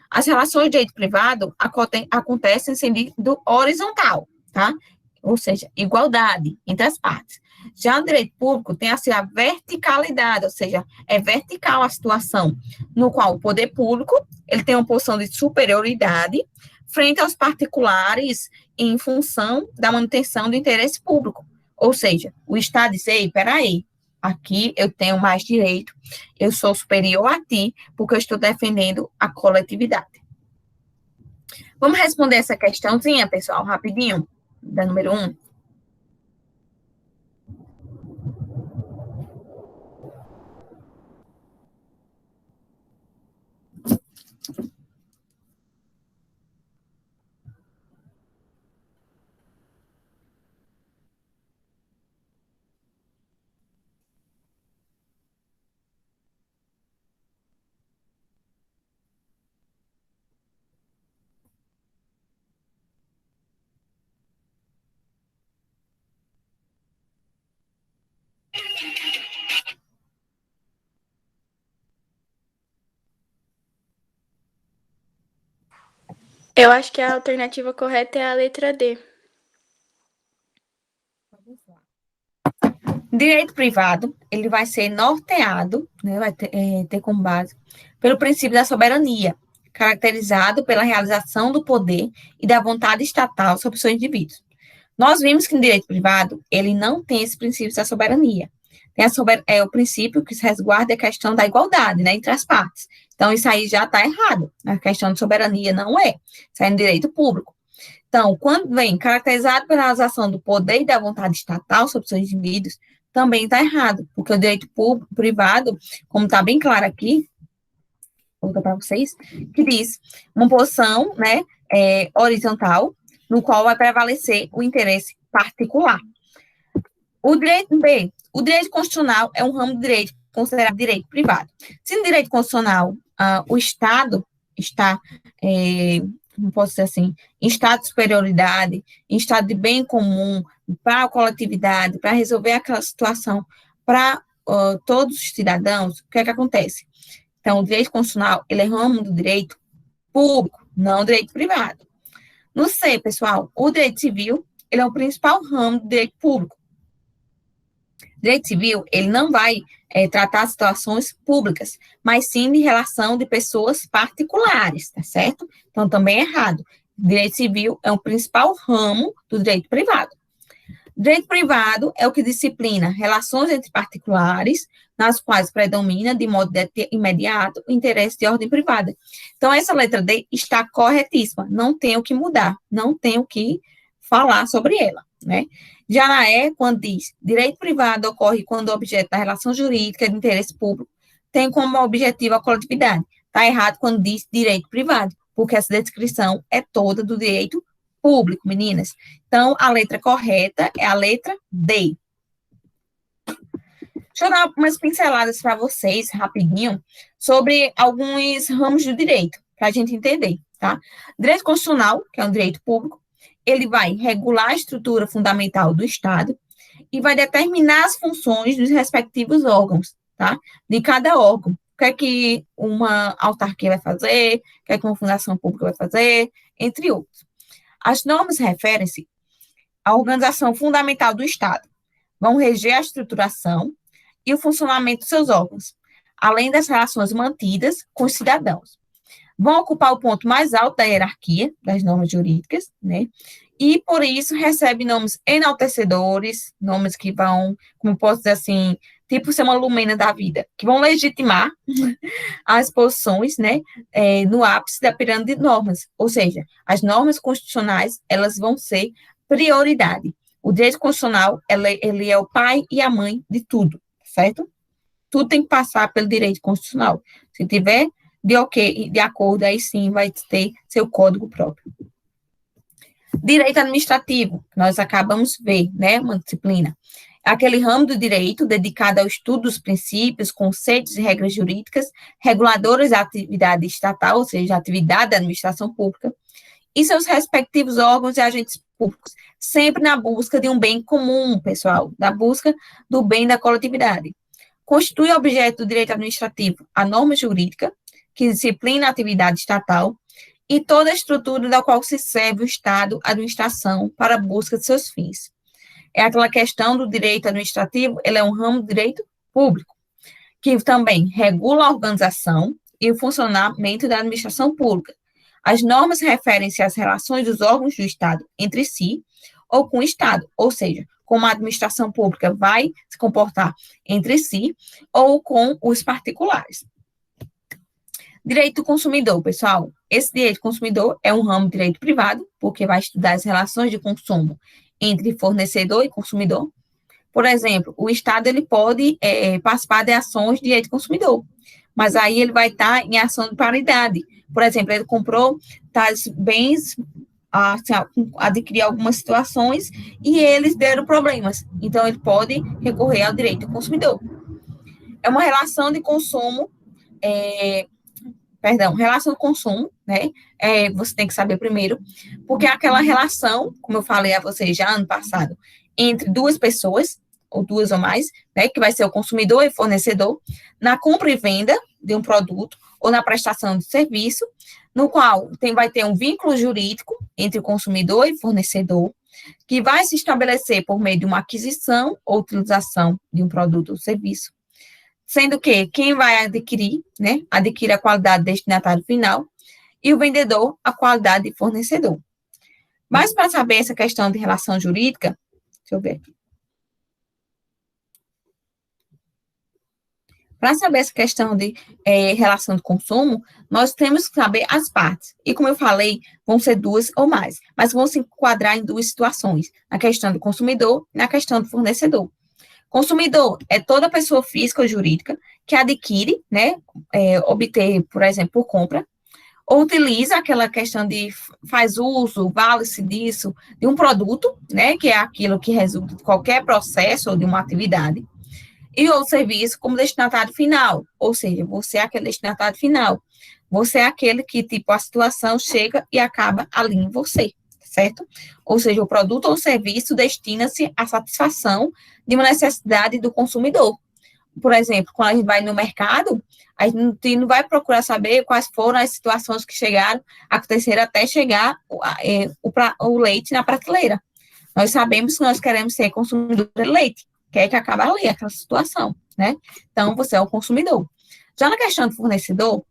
As relações de direito privado acontecem em sentido horizontal, tá? Ou seja, igualdade entre as partes. Já no direito público, tem assim a verticalidade, ou seja, é vertical a situação, no qual o poder público, ele tem uma posição de superioridade frente aos particulares em função da manutenção do interesse público. Ou seja, o Estado diz, ei, peraí, aqui eu tenho mais direito, eu sou superior a ti, porque eu estou defendendo a coletividade. Vamos responder essa questãozinha, pessoal, rapidinho, da número 1. Eu acho que a alternativa correta é a letra D. Direito privado, ele vai ser norteado, né, vai ter como base, pelo princípio da soberania, caracterizado pela realização do poder e da vontade estatal sobre seus indivíduos. Nós vimos que no direito privado, ele não tem esse princípio da soberania. Tem o princípio que se resguarda a questão da igualdade, né, entre as partes. Então, isso aí já está errado. A questão de soberania não é. Isso é no direito público. Então, quando vem caracterizado pela realização do poder e da vontade estatal sobre seus indivíduos, também está errado, porque o direito público, privado, como está bem claro aqui, vou contar para vocês, que diz uma posição, né, horizontal, no qual vai prevalecer o interesse particular. O direito constitucional é um ramo de direito considerado direito privado. Se no direito constitucional o Estado está, não posso dizer assim, em estado de superioridade, em estado de bem comum, para a coletividade, para resolver aquela situação para todos os cidadãos, o que é que acontece? Então, o direito constitucional, ele é ramo do direito público, não direito privado. No C, pessoal, o direito civil, ele é o principal ramo do direito público. Direito civil, ele não vai tratar situações públicas, mas sim de relação de pessoas particulares, tá certo? Então, também é errado. Direito civil é o principal ramo do direito privado. Direito privado é o que disciplina relações entre particulares, nas quais predomina, de modo imediato, o interesse de ordem privada. Então, essa letra D está corretíssima, não tem o que mudar, não tem o que falar sobre ela, né? Já na E, quando diz direito privado ocorre quando o objeto da relação jurídica de interesse público tem como objetivo a coletividade. Está errado quando diz direito privado, porque essa descrição é toda do direito público, meninas. Então, a letra correta é a letra D. Deixa eu dar umas pinceladas para vocês, rapidinho, sobre alguns ramos do direito, para a gente entender, tá? Direito constitucional, que é um direito público, ele vai regular a estrutura fundamental do Estado e vai determinar as funções dos respectivos órgãos, tá? De cada órgão. O que é que uma autarquia vai fazer, o que é que uma fundação pública vai fazer, entre outros. As normas referem-se à organização fundamental do Estado, vão reger a estruturação e o funcionamento dos seus órgãos, além das relações mantidas com os cidadãos. Vão ocupar o ponto mais alto da hierarquia das normas jurídicas, né? E, por isso, recebe nomes enaltecedores, nomes que vão, como posso dizer assim, tipo ser uma lumena da vida, que vão legitimar as posições, né, no ápice da pirâmide de normas. Ou seja, as normas constitucionais, elas vão ser prioridade. O direito constitucional, ele é o pai e a mãe de tudo, certo? Tudo tem que passar pelo direito constitucional. Se tiver de acordo, aí sim vai ter seu código próprio. Direito administrativo, nós acabamos de ver, né, uma disciplina. Aquele ramo do direito dedicado ao estudo dos princípios, conceitos e regras jurídicas reguladoras da atividade estatal, ou seja, a atividade da administração pública, e seus respectivos órgãos e agentes públicos, sempre na busca de um bem comum, pessoal, da busca do bem da coletividade. Constitui objeto do direito administrativo a norma jurídica, que disciplina a atividade estatal, e toda a estrutura da qual se serve o Estado, a administração, para a busca de seus fins. É aquela questão do direito administrativo, ele é um ramo do direito público, que também regula a organização e o funcionamento da administração pública. As normas referem-se às relações dos órgãos do Estado entre si ou com o Estado, ou seja, como a administração pública vai se comportar entre si ou com os particulares. Direito do consumidor, pessoal. Esse direito do consumidor é um ramo de direito privado, porque vai estudar as relações de consumo entre fornecedor e consumidor. Por exemplo, o Estado ele pode participar de ações de direito do consumidor, mas aí ele vai estar em ação de paridade. Por exemplo, ele comprou tais bens, assim, adquirir algumas situações e eles deram problemas. Então, ele pode recorrer ao direito do consumidor. É uma relação de consumo, relação de consumo, né? Você tem que saber primeiro, porque é aquela relação, como eu falei a vocês já ano passado, entre duas pessoas, ou duas ou mais, né, que vai ser o consumidor e fornecedor, na compra e venda de um produto ou na prestação de serviço, no qual vai ter um vínculo jurídico entre o consumidor e fornecedor, que vai se estabelecer por meio de uma aquisição ou utilização de um produto ou serviço, sendo que quem vai adquirir, né, adquire a qualidade de destinatário final e o vendedor a qualidade de fornecedor. Mas para saber essa questão de relação jurídica, deixa eu ver aqui. Para saber essa questão de relação de consumo, nós temos que saber as partes. E como eu falei, vão ser duas ou mais, mas vão se enquadrar em duas situações, na questão do consumidor e na questão do fornecedor. Consumidor é toda pessoa física ou jurídica que adquire, né, obter, por exemplo, por compra, ou utiliza aquela questão de faz uso, vale-se disso, de um produto, né, que é aquilo que resulta de qualquer processo ou de uma atividade, e o serviço como destinatário final, ou seja, você é aquele destinatário final, você é aquele que, tipo, a situação chega e acaba ali em você, certo? Ou seja, o produto ou serviço destina-se à satisfação de uma necessidade do consumidor. Por exemplo, quando a gente vai no mercado, a gente não vai procurar saber quais foram as situações que aconteceram até chegar o leite na prateleira. Nós sabemos que nós queremos ser consumidor de leite, quer que acabe ali aquela situação, né? Então, você é o consumidor. Já na questão do fornecedor,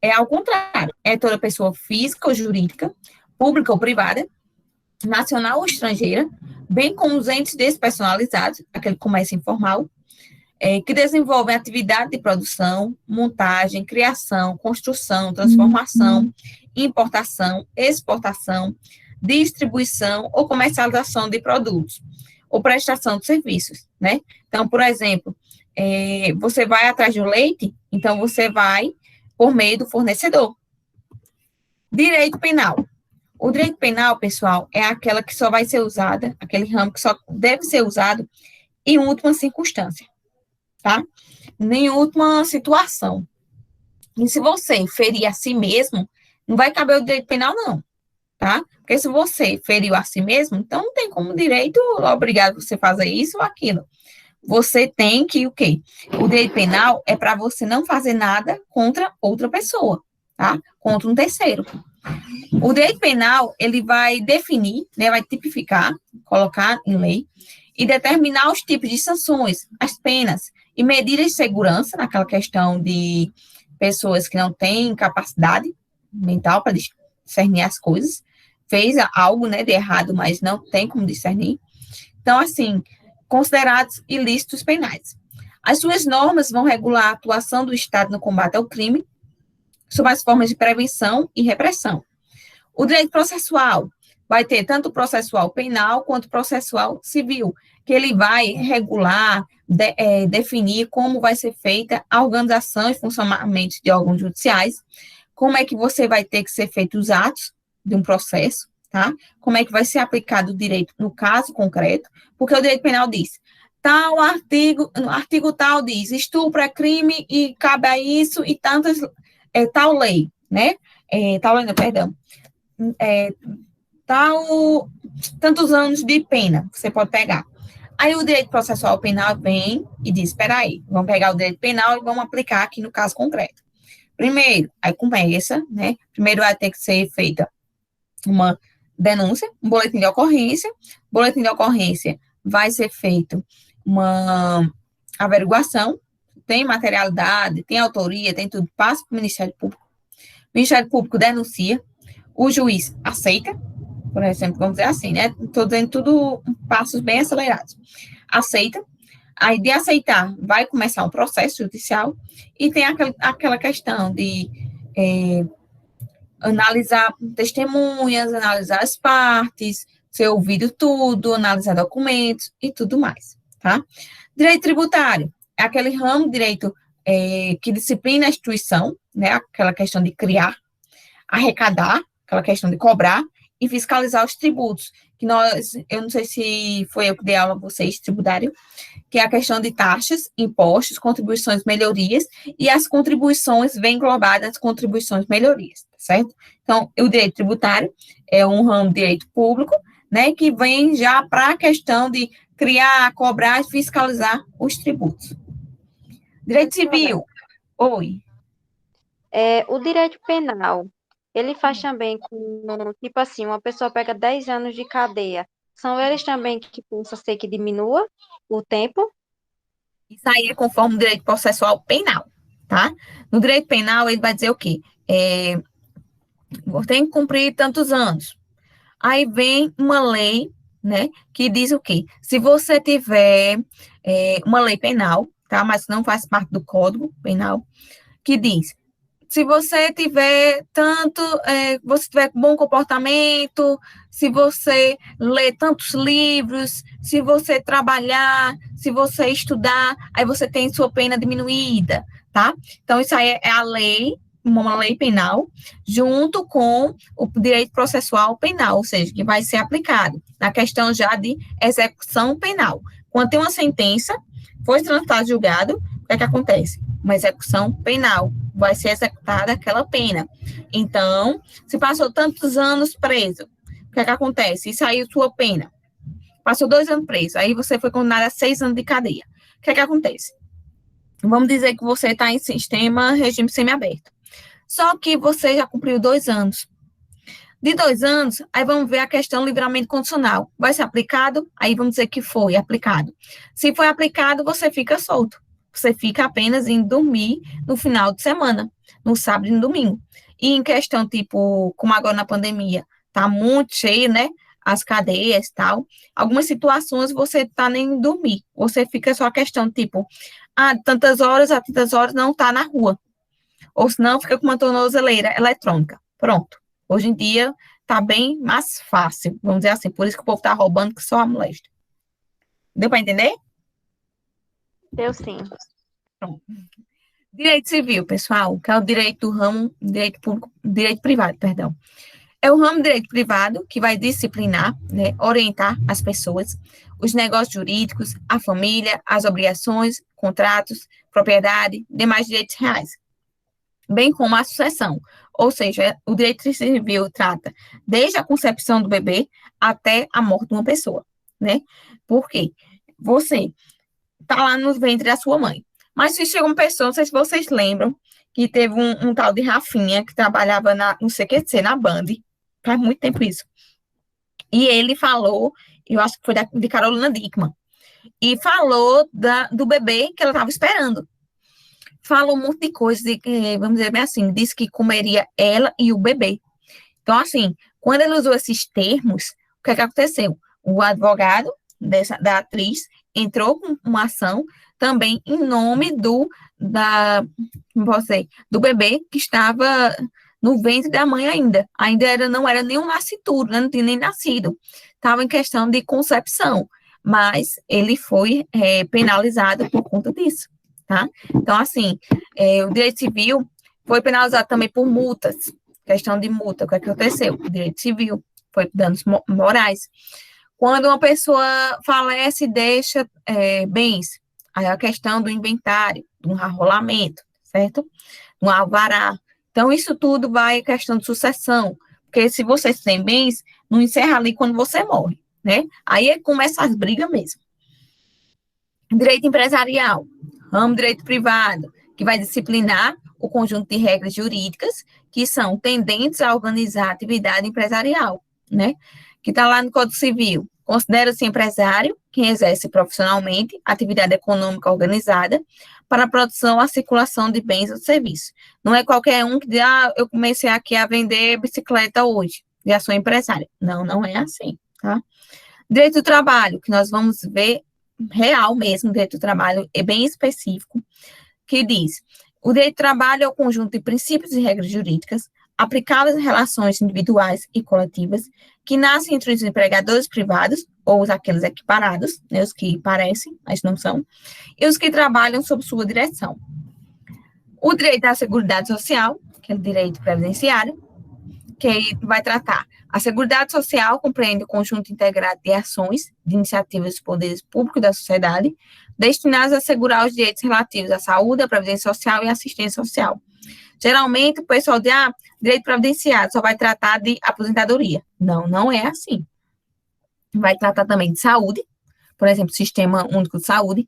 é ao contrário. É toda pessoa física ou jurídica, pública ou privada, nacional ou estrangeira, bem como os entes despersonalizados, aquele comércio informal, que desenvolvem atividade de produção, montagem, criação, construção, transformação, importação, exportação, distribuição ou comercialização de produtos, ou prestação de serviços, né? Então, por exemplo, você vai atrás do leite, então você vai por meio do fornecedor. Direito penal. O direito penal, pessoal, é aquela que só vai ser usada, aquele ramo que só deve ser usado em última circunstância, tá? Em última situação. E se você ferir a si mesmo, não vai caber o direito penal, não, tá? Porque se você feriu a si mesmo, então não tem como direito obrigar você a fazer isso ou aquilo. Você tem que o quê? O direito penal é para você não fazer nada contra outra pessoa, tá? Contra um terceiro. O direito penal, ele vai definir, né, vai tipificar, colocar em lei e determinar os tipos de sanções, as penas e medidas de segurança naquela questão de pessoas que não têm capacidade mental para discernir as coisas, fez algo, né, de errado, mas não tem como discernir. Então, assim, considerados ilícitos penais. As suas normas vão regular a atuação do Estado no combate ao crime, sob as formas de prevenção e repressão. O direito processual vai ter tanto o processual penal quanto o processual civil, que ele vai regular, definir como vai ser feita a organização e funcionamento de órgãos judiciais, como é que você vai ter que ser feitos os atos de um processo, tá? Como é que vai ser aplicado o direito no caso concreto, porque o direito penal diz, tal artigo, no artigo tal diz, estupro é crime e cabe a isso e tal lei, né? Tal lei, não, perdão. Tantos anos de pena você pode pegar. Aí o direito processual penal vem e diz, espera aí, vamos pegar o direito penal e vamos aplicar aqui no caso concreto. Primeiro, aí começa, né? Primeiro vai ter que ser feita uma denúncia, um boletim de ocorrência. Boletim de ocorrência vai ser feito uma averiguação, tem materialidade, tem autoria, tem tudo, passa para o Ministério Público. O Ministério Público denuncia, o juiz aceita, por exemplo, vamos dizer assim, né? Estou dizendo tudo passos bem acelerados. Aceita, aí de aceitar, vai começar um processo judicial e tem aquela questão de analisar testemunhas, analisar as partes, ser ouvido tudo, analisar documentos e tudo mais, tá? Direito tributário é aquele ramo de direito que disciplina a instituição, né? Aquela questão de criar, arrecadar, aquela questão de cobrar e fiscalizar os tributos, que eu não sei se foi eu que dei aula a vocês, tributário, que é a questão de taxas, impostos, contribuições, melhorias, e as contribuições vêm englobadas as contribuições, melhorias, certo? Então, o direito tributário é um ramo de direito público, né, que vem já para a questão de criar, cobrar e fiscalizar os tributos. Direito civil, oi. O direito penal, ele faz também com, tipo assim, uma pessoa pega 10 anos de cadeia. São eles também que pensam ser que diminua o tempo? Isso aí é conforme o direito processual penal, tá? No direito penal, ele vai dizer o quê? Tem que cumprir tantos anos. Aí vem uma lei, né, que diz o quê? Se você tiver uma lei penal, tá? Mas não faz parte do Código Penal, que diz se você tiver você tiver bom comportamento, se você ler tantos livros, se você trabalhar, se você estudar, aí você tem sua pena diminuída, tá? Então, isso aí é a lei, uma lei penal, junto com o direito processual penal, ou seja, que vai ser aplicado na questão já de execução penal. Quando tem uma sentença, foi transitado julgado, o que é que acontece? Uma execução penal, vai ser executada aquela pena. Então, se passou tantos anos preso, o que é que acontece? E saiu sua pena. Passou 2 anos preso, aí você foi condenado a 6 anos de cadeia. O que é que acontece? Vamos dizer que você está em sistema regime semiaberto. Só que você já cumpriu 2 anos. De 2 anos, aí vamos ver a questão do livramento condicional. Vai ser aplicado? Aí vamos dizer que foi aplicado. Se foi aplicado, você fica solto. Você fica apenas em dormir no final de semana, no sábado e no domingo. E em questão, tipo, como agora na pandemia, tá muito cheio, né? As cadeias e tal. Algumas situações você tá nem dormir. Você fica só a questão, tipo, tantas horas a tantas horas não tá na rua. Ou senão fica com uma tornozeleira eletrônica. Pronto. Hoje em dia tá bem mais fácil, vamos dizer assim. Por isso que o povo tá roubando que só a molesta. Deu para entender? Eu sim. Pronto. Direito civil, pessoal, que é o direito do ramo, direito público, direito privado, perdão. É o ramo de direito privado que vai disciplinar, né, orientar as pessoas, os negócios jurídicos, a família, as obrigações, contratos, propriedade, demais direitos reais, bem como a sucessão. Ou seja, o direito civil trata desde a concepção do bebê até a morte de uma pessoa, né? Por quê? Você está lá no ventre da sua mãe. Mas se chega uma pessoa, não sei se vocês lembram, que teve um tal de Rafinha, que trabalhava no CQC, na Band, faz muito tempo isso. E ele falou, eu acho que foi de Carolina Dickmann, e falou do bebê que ela estava esperando. Falou um monte de coisas, vamos dizer bem assim, disse que comeria ela e o bebê. Então, assim, quando ele usou esses termos, o que é que aconteceu? O advogado da atriz entrou com uma ação também em nome do bebê que estava no ventre da mãe ainda. Não era nem um nascituro, né? Não tinha nem nascido. Estava em questão de concepção, mas ele foi penalizado por conta disso, tá? Então, assim, o direito civil foi penalizado também por multas, questão de multa. O que aconteceu? O direito civil foi danos morais. Quando uma pessoa falece e deixa bens, aí a questão do inventário, de um arrolamento, certo? Um alvará. Então, isso tudo vai questão de sucessão, porque se você tem bens, não encerra ali quando você morre, né? Aí começa as brigas mesmo. Direito empresarial, ramo direito privado, que vai disciplinar o conjunto de regras jurídicas que são tendentes a organizar a atividade empresarial, né? Que está lá no Código Civil. Considera-se empresário quem exerce profissionalmente atividade econômica organizada para a produção ou circulação de bens ou serviços. Não é qualquer um que diz, eu comecei aqui a vender bicicleta hoje, já sou empresário. Não, não é assim, tá? Direito do trabalho, que nós vamos ver real mesmo, direito do trabalho é bem específico, que diz, o direito do trabalho é o conjunto de princípios e regras jurídicas aplicáveis em relações individuais e coletivas que nascem entre os empregadores privados, ou aqueles equiparados, né, os que parecem, mas não são, e os que trabalham sob sua direção. O direito à Seguridade Social, que é o direito previdenciário, que vai tratar. A Seguridade Social compreende o conjunto integrado de ações, de iniciativas dos poderes públicos da sociedade, destinadas a assegurar os direitos relativos à saúde, à previdência social e à assistência social. Geralmente, o pessoal diz, direito previdenciário só vai tratar de aposentadoria. Não, não é assim. Vai tratar também de saúde, por exemplo, Sistema Único de Saúde,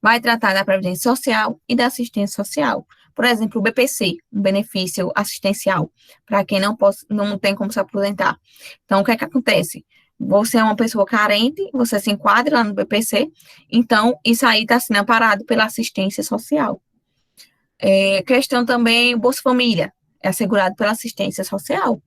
vai tratar da previdência social e da assistência social. Por exemplo, o BPC, um benefício assistencial, para quem não tem como se aposentar. Então, o que é que acontece? Você é uma pessoa carente, você se enquadra lá no BPC, então isso aí está sendo amparado pela assistência social. Questão também, Bolsa Família, é assegurado pela assistência social.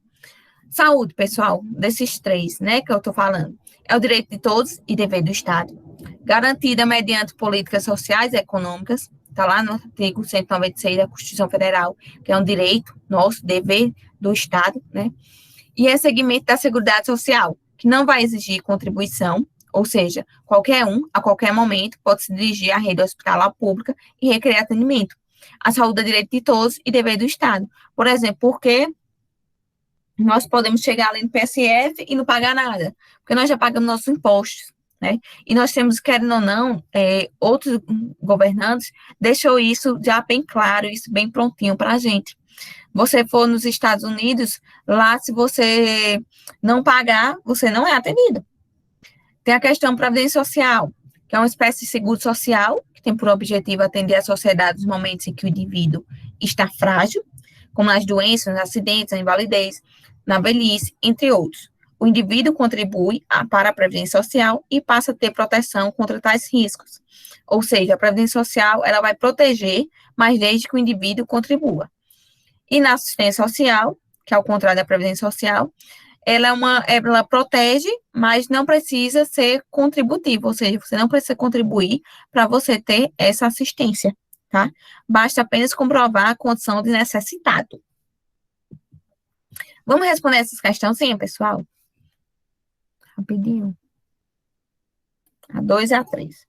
Saúde, pessoal, desses três, né, que eu estou falando, é o direito de todos e dever do Estado, garantida mediante políticas sociais e econômicas, está lá no artigo 196 da Constituição Federal, que é um direito nosso, dever do Estado, né, e é segmento da Seguridade Social, que não vai exigir contribuição, ou seja, qualquer um, a qualquer momento, pode se dirigir à rede hospitalar pública e requerer atendimento. A saúde é direito de todos e dever do Estado. Por exemplo, porque nós podemos chegar ali no PSF e não pagar nada, porque nós já pagamos nossos impostos, né? E nós temos, querendo ou não, outros governantes deixou isso já bem claro, isso bem prontinho para a gente. Você for nos Estados Unidos, lá se você não pagar, você não é atendido. Tem a questão previdência social, que é uma espécie de seguro social, que tem por objetivo atender a sociedade nos momentos em que o indivíduo está frágil, como nas doenças, nos acidentes, na invalidez, na velhice, entre outros. O indivíduo contribui para a previdência social e passa a ter proteção contra tais riscos. Ou seja, a previdência social, ela vai proteger, mas desde que o indivíduo contribua. E na assistência social, que é o contrário da previdência social, ela protege, mas não precisa ser contributiva, ou seja, você não precisa contribuir para você ter essa assistência, tá? Basta apenas comprovar a condição de necessitado. Vamos responder essas questões, sim, pessoal? Rapidinho. A 2 e a 3.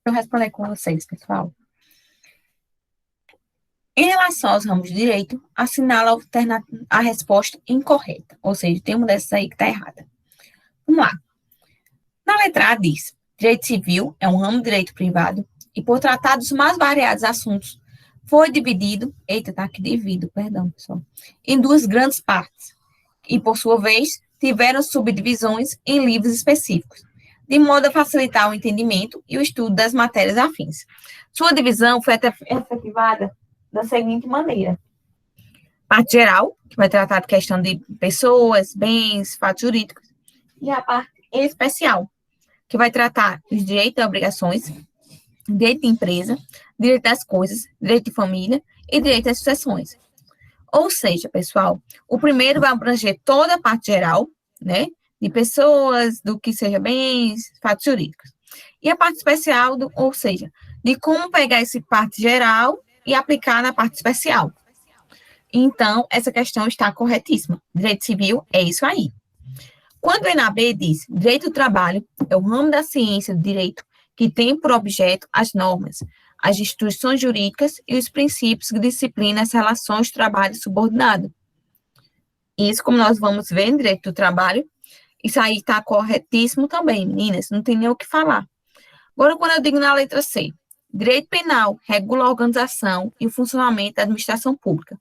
Eu responder com vocês, pessoal. Em relação aos ramos de direito, assinala a resposta incorreta, ou seja, tem uma dessas aí que está errada. Vamos lá. Na letra A diz, direito civil é um ramo de direito privado e por tratar dos mais variados assuntos, foi dividido, perdão, pessoal, em duas grandes partes e, por sua vez, tiveram subdivisões em livros específicos, de modo a facilitar o entendimento e o estudo das matérias afins. Sua divisão foi efetivada da seguinte maneira. Parte geral, que vai tratar de questão de pessoas, bens, fatos jurídicos, e a parte especial, que vai tratar dos direitos e obrigações, direito de empresa, direito das coisas, direito de família e direito às sucessões. Ou seja, pessoal, o primeiro vai abranger toda a parte geral, né, de pessoas, do que seja bens, fatos jurídicos. E a parte especial, ou seja, de como pegar essa parte geral e aplicar na parte especial. Então, essa questão está corretíssima. Direito civil é isso aí. Quando o ENAB diz direito do trabalho, é o ramo da ciência do direito que tem por objeto as normas, as instituições jurídicas e os princípios que disciplinam as relações de trabalho subordinado. Isso, como nós vamos ver em direito do trabalho, isso aí está corretíssimo também, meninas, não tem nem o que falar. Agora, quando eu digo na letra C, direito penal regula a organização e o funcionamento da administração pública.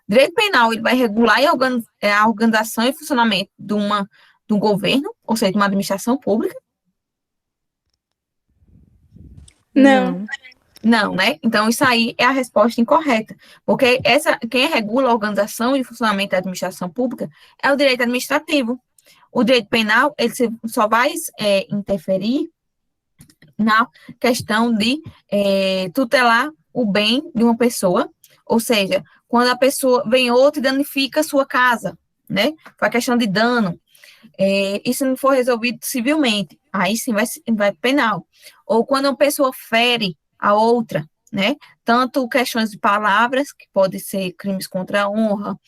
Direito penal, ele vai regular a organização e funcionamento de uma do governo, ou seja, de uma administração pública? Não. Não, né? Então, isso aí é a resposta incorreta, porque quem regula a organização e funcionamento da administração pública é o direito administrativo. O direito penal, ele só vai interferir na questão de tutelar o bem de uma pessoa, ou seja, quando a pessoa vem outra e danifica a sua casa, né? Foi a questão de dano. Isso não for resolvido civilmente, aí sim vai penal. Ou quando uma pessoa fere a outra, né? Tanto questões de palavras, que pode ser crimes contra a honra,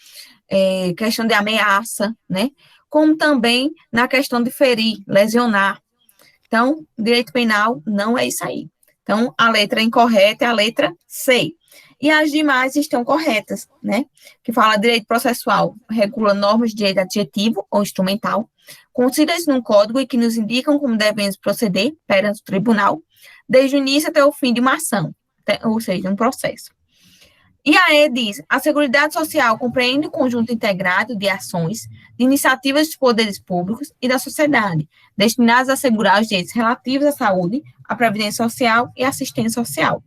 questão de ameaça, né? Como também na questão de ferir, lesionar. Então, direito penal não é isso aí. Então, a letra incorreta é a letra C. E as demais estão corretas, né? Que fala direito processual, regula normas de direito adjetivo ou instrumental, contidas num código e que nos indicam como devemos proceder perante o tribunal, desde o início até o fim de uma ação, ou seja, um processo. E a E diz, a Seguridade Social compreende um conjunto integrado de ações, de iniciativas dos poderes públicos e da sociedade, destinadas a assegurar os direitos relativos à saúde, à previdência social e à assistência social.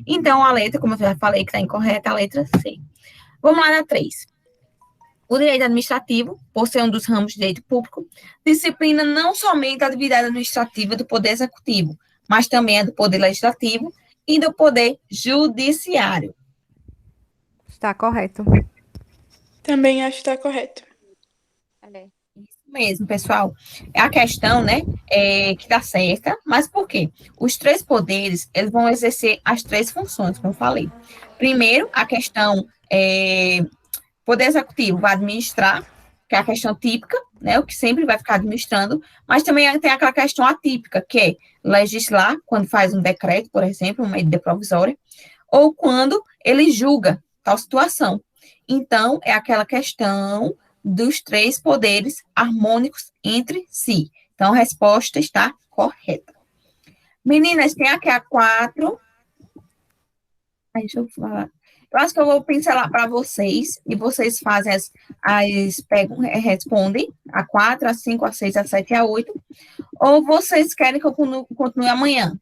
Então, a letra, como eu já falei que está incorreta, a letra C. Vamos lá na 3. O direito administrativo, por ser um dos ramos de direito público, disciplina não somente a atividade administrativa do Poder Executivo, mas também a do Poder Legislativo e do Poder Judiciário. Está correto. Também acho que está correto. Isso mesmo, pessoal. É a questão, né, que está certa, mas por quê? Os três poderes, eles vão exercer as três funções, como eu falei. Primeiro, a questão Poder Executivo vai administrar, que é a questão típica, né, o que sempre vai ficar administrando, mas também tem aquela questão atípica, que é legislar, quando faz um decreto, por exemplo, uma medida provisória, ou quando ele julga tal situação. Então, é aquela questão dos três poderes harmônicos entre si. Então, a resposta está correta. Meninas, tem aqui a 4. Deixa eu falar. Eu acho que eu vou pincelar para vocês, e vocês fazem respondem a 4, a 5, a 6, a 7 e a 8, ou vocês querem que eu continue amanhã?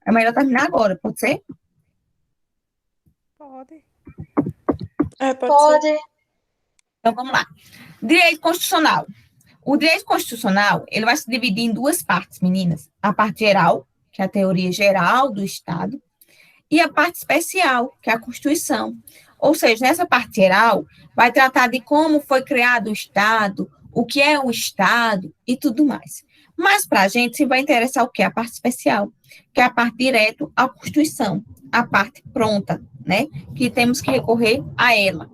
É melhor terminar agora, pode ser? Pode. Pode ser. Então, vamos lá. Direito constitucional. O direito constitucional, ele vai se dividir em duas partes, meninas. A parte geral, que é a teoria geral do Estado, e a parte especial, que é a Constituição. Ou seja, nessa parte geral, vai tratar de como foi criado o Estado, o que é o Estado e tudo mais. Mas para a gente, se vai interessar o que? A parte especial, que é a parte direto à Constituição, a parte pronta, né? Que temos que recorrer a ela.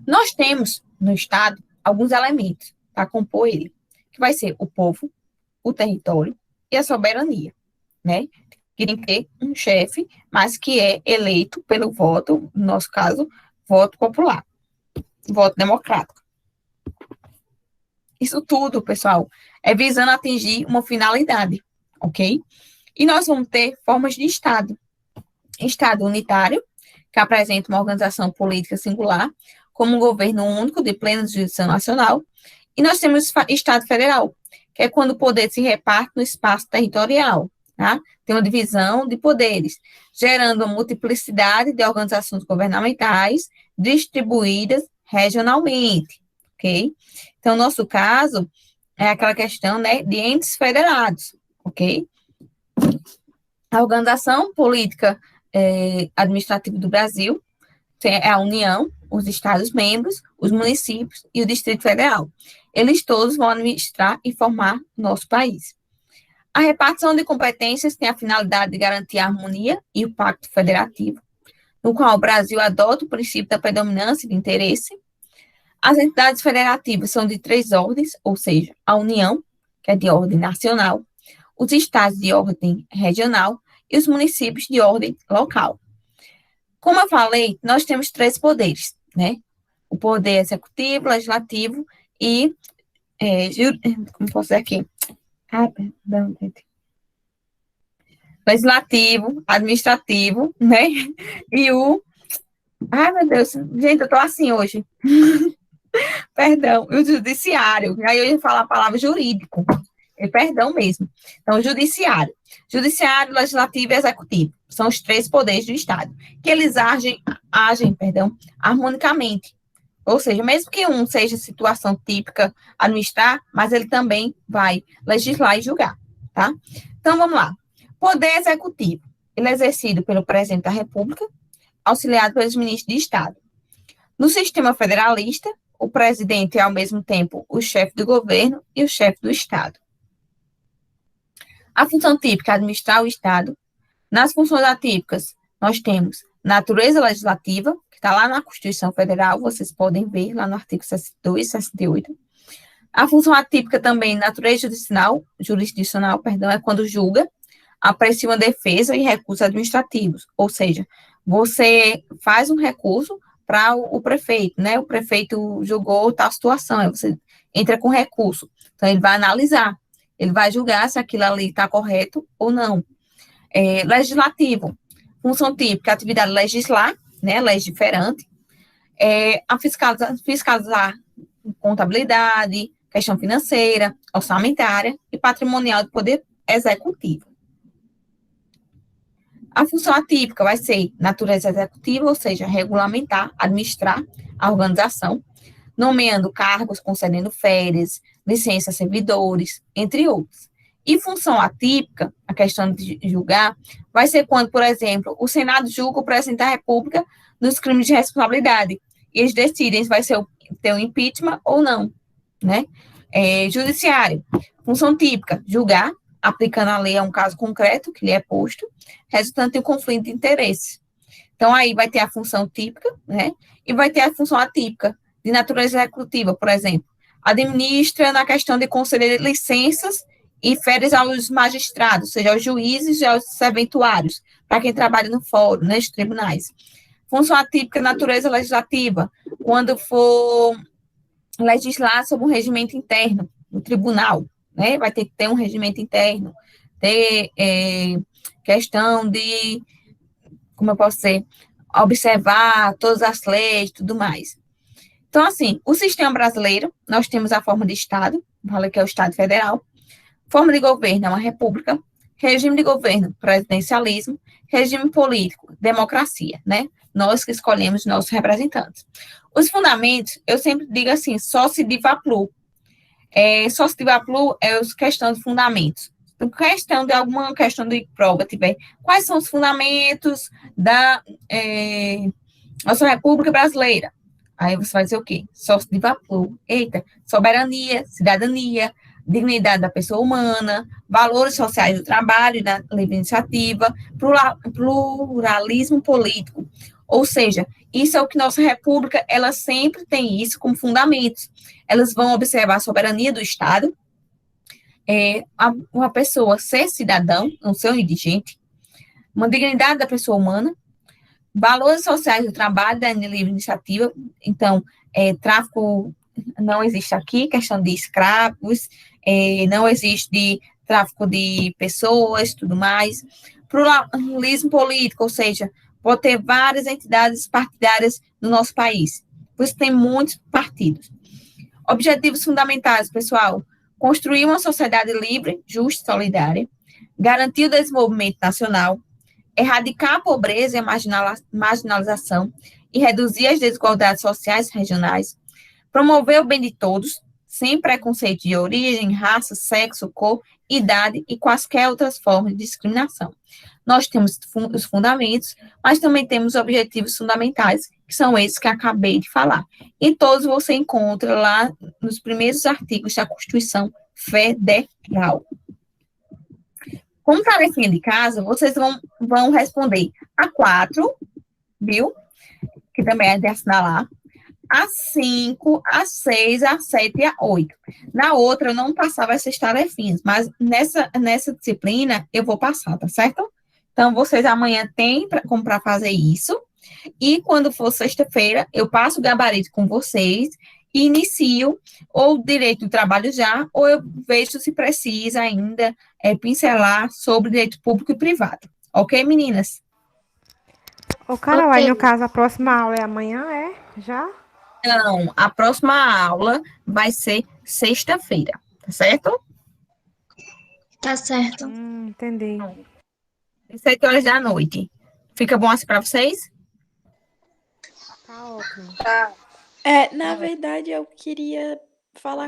Nós temos no Estado alguns elementos para compor ele, que vai ser o povo, o território e a soberania, né? Que tem que ter um chefe, mas que é eleito pelo voto, no nosso caso, voto popular, voto democrático. Isso tudo, pessoal, é visando atingir uma finalidade, ok? E nós vamos ter formas de Estado. Estado unitário, que apresenta uma organização política singular, como um governo único de plena jurisdição nacional. E nós temos Estado federal, que é quando o poder se reparte no espaço territorial, tá? Tem uma divisão de poderes, gerando uma multiplicidade de organizações governamentais distribuídas regionalmente, ok? Então, no nosso caso, é aquela questão, né, de entes federados, ok? A organização política administrativa do Brasil é a União, os Estados-membros, os municípios e o Distrito Federal. Eles todos vão administrar e formar nosso país. A repartição de competências tem a finalidade de garantir a harmonia e o pacto federativo, no qual o Brasil adota o princípio da predominância de interesse. As entidades federativas são de 3 ordens, ou seja, a União, que é de ordem nacional, os estados de ordem regional e os municípios de ordem local. Como eu falei, nós temos 3 poderes, né? O poder executivo, legislativo e como posso dizer aqui? Perdão, gente. Legislativo, administrativo, né? E o... Ai, meu Deus, gente, eu tô assim hoje. Perdão, e o judiciário. Aí eu ia falar a palavra jurídico. Perdão mesmo. Então, judiciário. Judiciário, legislativo e executivo. São os três poderes do Estado. Que eles agem harmonicamente. Ou seja, mesmo que um seja situação típica administrar, mas ele também vai legislar e julgar, tá? Então, vamos lá. Poder executivo. Ele é exercido pelo presidente da República, auxiliado pelos ministros de Estado. No sistema federalista, o presidente é, ao mesmo tempo, o chefe do governo e o chefe do Estado. A função típica é administrar o Estado. Nas funções atípicas, nós temos natureza legislativa, que está lá na Constituição Federal, vocês podem ver lá no artigo 62 e 68. A função atípica também, natureza jurisdicional, é quando julga, aprecia uma defesa e recursos administrativos, ou seja, você faz um recurso para o prefeito, né? O prefeito julgou tal situação, aí você entra com recurso. Então, ele vai analisar, ele vai julgar se aquilo ali está correto ou não. Legislativo, função típica, atividade legislar, né? Legiferante. A fiscalizar contabilidade, questão financeira, orçamentária e patrimonial do poder executivo. A função atípica vai ser natureza executiva, ou seja, regulamentar, administrar a organização, nomeando cargos, concedendo férias, licença a servidores, entre outros. E função atípica, a questão de julgar, vai ser quando, por exemplo, o Senado julga o presidente da República nos crimes de responsabilidade, e eles decidem se vai ter um impeachment ou não, né? Judiciário, função típica, julgar, aplicando a lei a um caso concreto que lhe é posto, resultante de um conflito de interesses. Então, aí vai ter a função típica, né? E vai ter a função atípica, de natureza executiva, por exemplo. Administra na questão de conceder licenças e férias aos magistrados, ou seja, aos juízes e aos serventuários, para quem trabalha no fórum, nos tribunais. Função atípica, natureza legislativa, quando for legislar sobre um regimento interno do tribunal, né? Vai ter que ter um regimento interno, ter questão de, como eu posso dizer, observar todas as leis e tudo mais. Então, assim, o sistema brasileiro, nós temos a forma de Estado, fala que é o Estado Federal, forma de governo é uma república, regime de governo, presidencialismo, regime político, democracia, né? Nós que escolhemos nossos representantes. Os fundamentos, eu sempre digo assim, sócio diva plu. Sócio diva plu é a questão de fundamentos. Questão de alguma questão de prova tiver. Quais são os fundamentos da nossa República Brasileira? Aí você vai dizer o quê? Sócio diva plu. Eita, soberania, cidadania, dignidade da pessoa humana, valores sociais do trabalho e da livre iniciativa, pluralismo político. Ou seja, isso é o que nossa república, ela sempre tem isso como fundamentos. Elas vão observar a soberania do Estado, uma pessoa ser cidadão, não ser um indigente, uma dignidade da pessoa humana, valores sociais do trabalho, da livre iniciativa. Então, tráfico não existe aqui, questão de escravos, não existe tráfico de pessoas, tudo mais. Pluralismo político, ou seja, pode ter várias entidades partidárias no nosso país, por isso tem muitos partidos. Objetivos fundamentais, pessoal: construir uma sociedade livre, justa e solidária, garantir o desenvolvimento nacional, erradicar a pobreza e a marginalização e reduzir as desigualdades sociais e regionais, promover o bem de todos, sem preconceito de origem, raça, sexo, cor, idade e quaisquer outras formas de discriminação. Nós temos os fundamentos, mas também temos objetivos fundamentais, que são esses que acabei de falar. E todos você encontra lá nos primeiros artigos da Constituição Federal. Como tarefinha de casa, vocês vão responder a 4, viu? Que também é de assinalar. A 5, a 6, a 7 e a 8. Na outra, eu não passava essas tarefinhas, mas nessa disciplina eu vou passar, tá certo? Então, vocês amanhã têm como para fazer isso. E quando for sexta-feira, eu passo o gabarito com vocês e inicio ou o direito do trabalho já, ou eu vejo se precisa ainda pincelar sobre direito público e privado. Ok, meninas? Ô, Carol, aí no caso, a próxima aula é amanhã, já? Então, a próxima aula vai ser sexta-feira, tá certo? Tá certo. Entendi. Às 7 horas da noite. Fica bom assim para vocês? Tá ótimo. Na verdade, eu queria falar